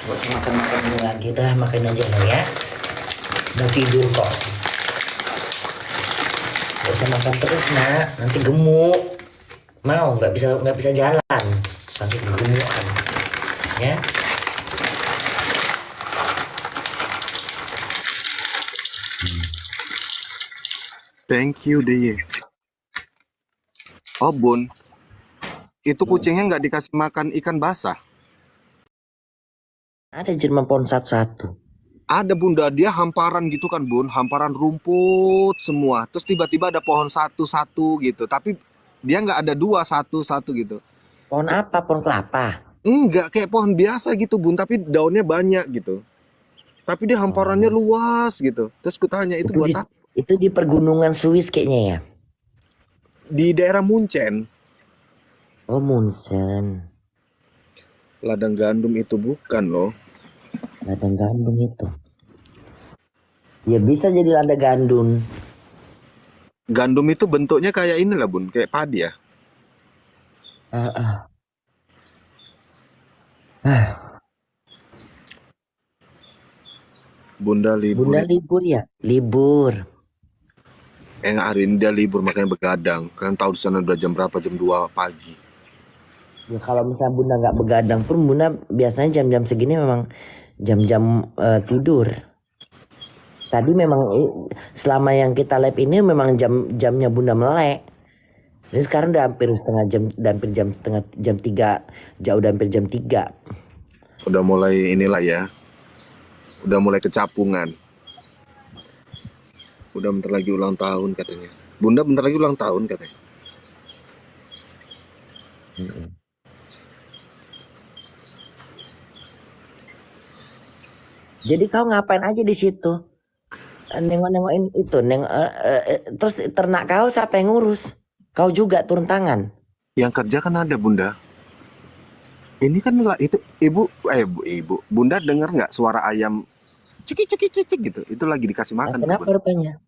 Nggak usah makan ini lagi, udah makan aja lo ya. Mau tidur kok. Nggak usah makan terus nak, nanti gemuk. Mau nggak bisa jalan, nanti gemukan. Ya. Thank you, Deye. Oh, Bun. Itu kucingnya nggak dikasih makan ikan basah. Ada Jerman pohon satu. Ada, Bunda, dia hamparan gitu kan, Bun. Hamparan rumput semua. Terus tiba-tiba ada pohon satu-satu gitu. Tapi dia nggak ada dua, satu-satu gitu. Pohon apa? Pohon kelapa? Enggak, kayak pohon biasa gitu, Bun. Tapi daunnya banyak gitu. Tapi dia hamparannya luas gitu. Terus kutanya, itu buat apa? Itu di pergunungan Swiss kayaknya ya? Di daerah Munchen. Oh, Munchen. Ladang gandum itu bukan loh. Ladang gandum itu. Ya bisa jadi ladang gandum. Gandum itu bentuknya kayak ini lah, Bun. Kayak padi ya. Bunda libur. Bunda libur ya? Libur. Hari ini dia libur, makanya begadang. Kalian tahu di sana udah jam berapa? Jam 2 pagi. Ya kalau misalnya Bunda nggak begadang pun, Bunda biasanya jam-jam segini memang jam-jam tidur. Tadi memang selama yang kita live ini memang jamnya Bunda melek. Ini sekarang udah hampir setengah jam, jam 3, jauh hampir jam 3. Udah mulai inilah ya. Udah mulai kecapungan. Udah bentar lagi ulang tahun katanya. Bunda bentar lagi ulang tahun katanya. Jadi kau ngapain aja di situ? Nengok-nengokin itu, terus ternak kau siapa yang ngurus? Kau juga turun tangan. Yang kerja kan ada, Bunda. Ini kan lah itu ibu. Bunda dengar nggak suara ayam cekik gitu? Itu lagi dikasih makan. Kenapa rupanya?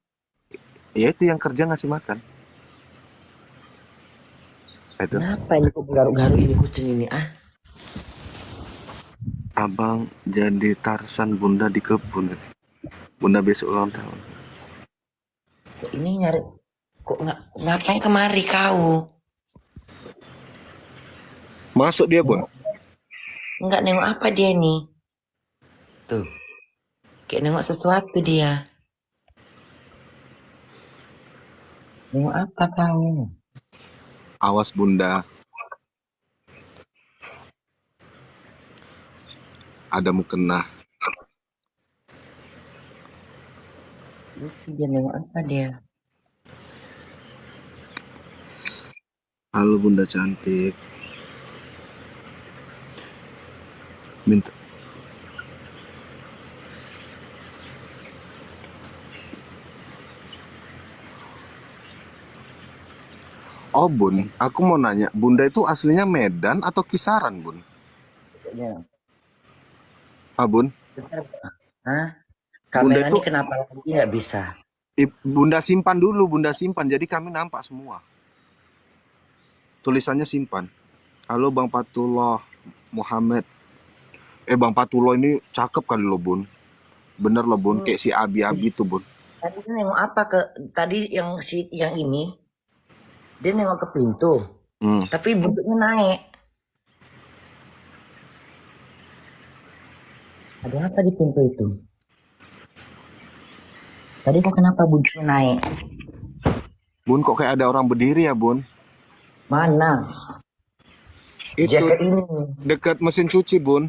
Ya itu yang kerja ngasih makan. Itu. Kenapa ini kok garuk-garuk ini kucing ini? Abang jadi Tarsan Bunda di kebun. Bunda besok ulang tahun. Ini nyari. Kok ngapain kemari kau? Masuk dia, Bun. Enggak nengok apa dia nih? Tuh. Kayak nengok sesuatu dia. Nengok apa kau? Awas, Bunda. Ada mukena. Dia nengok apa dia? Halo Bunda cantik. Oh bun, aku mau nanya, bunda itu aslinya Medan atau Kisaran bun? Ya. Ah bun, Bentar, hah? bunda Kamera itu ini kenapa lagi nggak bisa? bunda simpan dulu, bunda simpan. Jadi kami nampak semua. Tulisannya simpan. Halo Bang Patullah Muhammad. Bang Patullah ini cakep kali lo bun. Bener loh bun, Hmm, kayak si Abi-Abi tuh bun. Tadi dia nengok apa ke tadi yang ini dia nengok ke pintu, Hmm. tapi buntutnya naik. Ada apa di pintu itu? Tadi kok kenapa buntutnya naik? Bun kok kayak ada orang berdiri ya bun? Mana? Itu Jaket ini. dekat mesin cuci bun.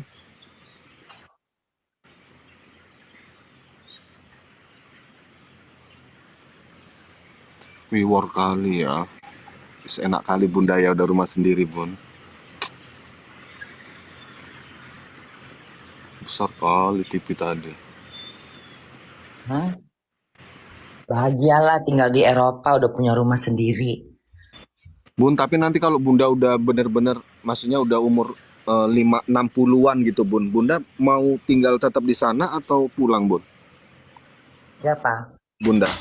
Wih war kali ya. Enak kali bunda ya udah rumah sendiri bun. Besar kali TV tadi. Hah? Bahagialah tinggal di Eropa udah punya rumah sendiri. Bun, tapi nanti kalau bunda udah bener-bener, maksudnya udah umur 60-an gitu bun. Bunda mau tinggal tetap di sana atau pulang bun? Siapa? Bunda.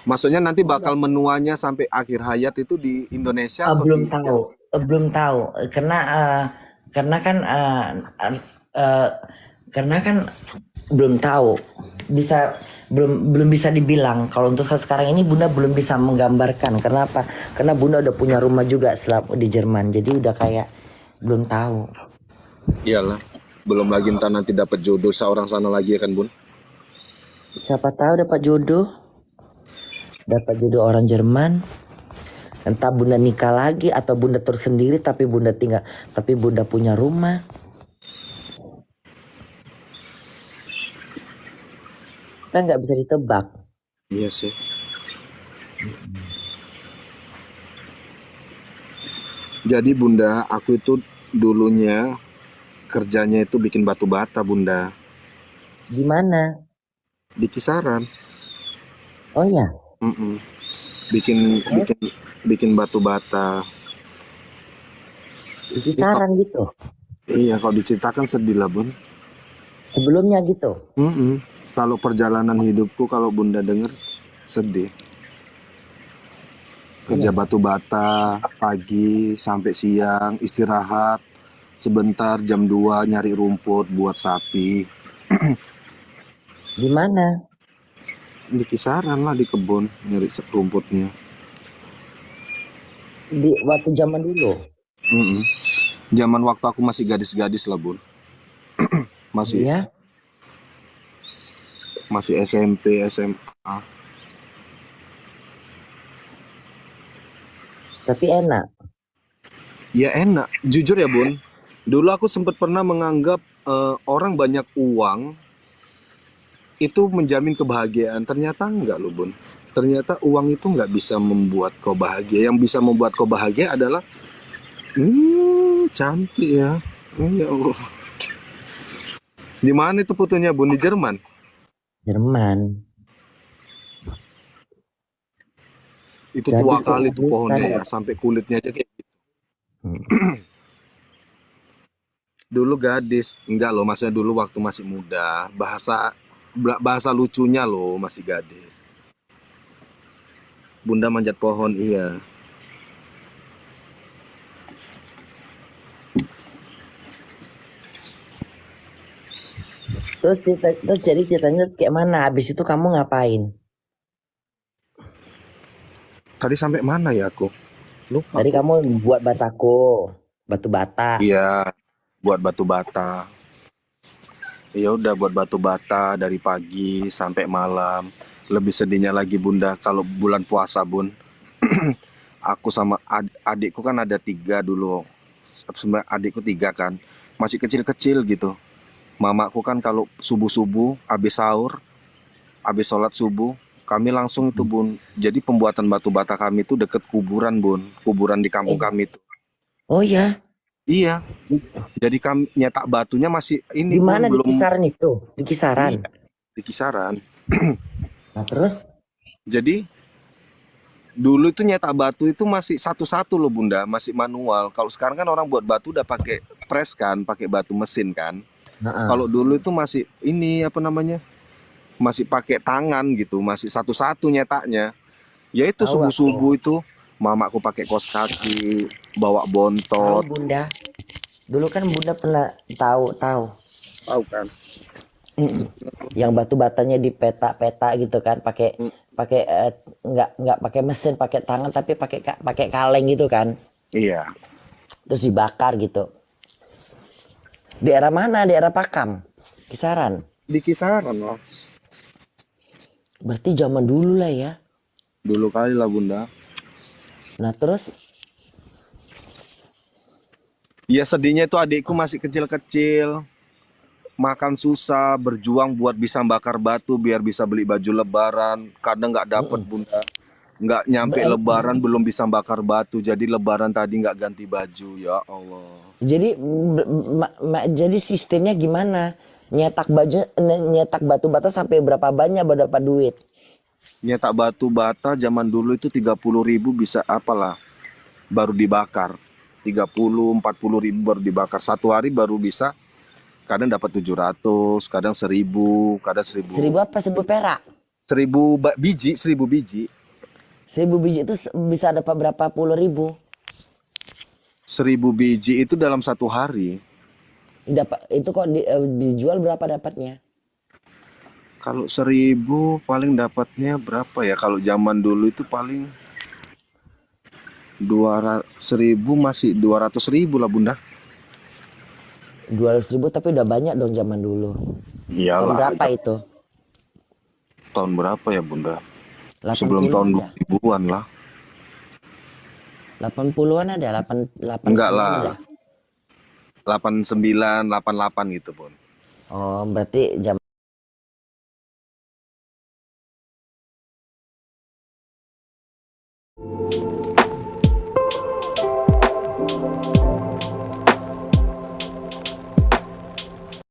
Maksudnya nanti Bunda. bakal menuanya sampai akhir hayat itu di Indonesia atau Belum di... tahu. Belum tahu. Karena kan eh, karena kan belum tahu. Belum bisa dibilang. Kalau untuk saat sekarang ini Bunda belum bisa menggambarkan. Kenapa? Karena Bunda udah punya rumah juga di Jerman. Jadi udah kayak belum tahu. Iyalah. Belum lagi entah nanti dapat jodoh seorang sana lagi ya kan bun? Siapa tahu dapat jodoh. Dapat jodoh orang Jerman. Entah Bunda nikah lagi atau Bunda terus sendiri tapi Bunda punya rumah. Kan nggak bisa ditebak. Iya sih. Jadi bunda, aku itu dulunya kerjanya itu bikin batu bata bunda. Gimana? Di Kisaran. Oh ya, Mm-mm. Bikin bikin bikin batu bata. di Ih, kok, kisaran gitu. iya kalau diceritakan sedih lah bun. Sebelumnya gitu. Mm-mm. Kalau perjalanan hidupku kalau bunda denger sedih. Kerja Iya. batu bata pagi sampai siang istirahat sebentar jam 2 nyari rumput buat sapi. Di mana? Di Kisaran lah di kebun nyari rumputnya. Di waktu zaman dulu. Mm-mm. Zaman waktu aku masih gadis-gadis lah bun. Masih Iya. masih SMP SMA. Tapi enak. Ya enak, jujur ya bun. Dulu aku sempat pernah menganggap orang banyak uang itu menjamin kebahagiaan. Ternyata enggak loh bun. Ternyata uang itu nggak bisa membuat kau bahagia. Yang bisa membuat kau bahagia adalah cantik ya. Ya Allah. Di mana itu fotonya bun? Di Jerman. Jerman. Itu tua Gadis kok kali tuh pohonnya bukan. ya, sampai kulitnya aja kayak gitu. Hmm. Dulu gadis, enggak loh, maksudnya dulu waktu masih muda, bahasa lucunya loh masih gadis. Bunda manjat pohon, iya. Terus jadi ceritanya kayak mana? Habis itu kamu ngapain? Tadi sampai mana ya aku? Lupa Tadi aku. kamu buat batu bata. Iya, buat batu bata. Ya udah buat batu bata dari pagi sampai malam. Lebih sedihnya lagi bunda kalau bulan puasa bun. Aku sama adikku kan ada 3 dulu. Sebenarnya adikku 3 kan. Masih kecil-kecil gitu. Mamaku kan kalau subuh-subuh habis sahur, habis sholat subuh, kami langsung itu bun. Jadi pembuatan batu bata kami itu deket kuburan bun. Kuburan di kampung Eh, kami itu. oh ya, Iya, jadi kami nyetak batunya masih ini di bun, mana di belum. kisaran itu? Di kisaran. Iya, di Kisaran. Nah terus Jadi Dulu itu nyetak batu itu masih satu-satu loh Bunda, masih manual. Kalau sekarang kan orang buat batu udah pakai press kan, pakai batu mesin kan. Heeh. Kalau dulu itu masih ini apa namanya? Masih pakai tangan gitu, masih satu-satu nyetaknya. Ya itu Tahu aku. subuh-subuh itu mamaku pakai kos kaki, bawa Tahu bontot. Bunda. Dulu kan Bunda pernah tahu. Tahu kan? Mm. Yang batu batanya di peta-peta gitu kan, pakai Mm, pakai nggak pakai mesin, pakai tangan tapi pakai kaleng gitu kan. iya, Terus dibakar gitu. Daerah mana? Daerah Pakam. Kisaran. di kisaran lah. Berarti zaman dulu lah ya. Dulu kali lah Bunda. Nah, terus Iya sedihnya itu adikku masih kecil-kecil, makan susah, berjuang buat bisa bakar batu biar bisa beli baju lebaran. Kadang nggak dapet mm-mm. Bunda. Nggak nyampe Ber- lebaran belum bisa bakar batu. Jadi lebaran tadi nggak ganti baju. Ya Allah. jadi jadi sistemnya gimana? Nyetak batu bata sampai berapa banyak baru dapat duit? Nyetak batu bata zaman dulu itu 30.000 bisa apalah. Baru dibakar. 30-40 ribu baru dibakar. Satu hari baru bisa. Kadang dapat 700, kadang 1.000, kadang 1.000. 1000 apa? 1000 perak? 1.000 biji, 1.000 biji. 1000 biji itu bisa dapat berapa puluh ribu? 1.000 biji itu dalam satu hari. Dapat itu kok dijual berapa dapatnya? Kalau 1.000 paling dapatnya berapa ya? Kalau zaman dulu itu paling 1.000 masih 200.000 lah Bunda. 200 ribu tapi udah banyak dong zaman dulu. Tahun Iyalah, berapa itu? tahun berapa ya Bunda? Sebelum 80 tahun ada? 2000-an lah. 80-an ada? 8, Enggak 89 ada? lah, 89, 88 gitu pun. Oh, berarti zaman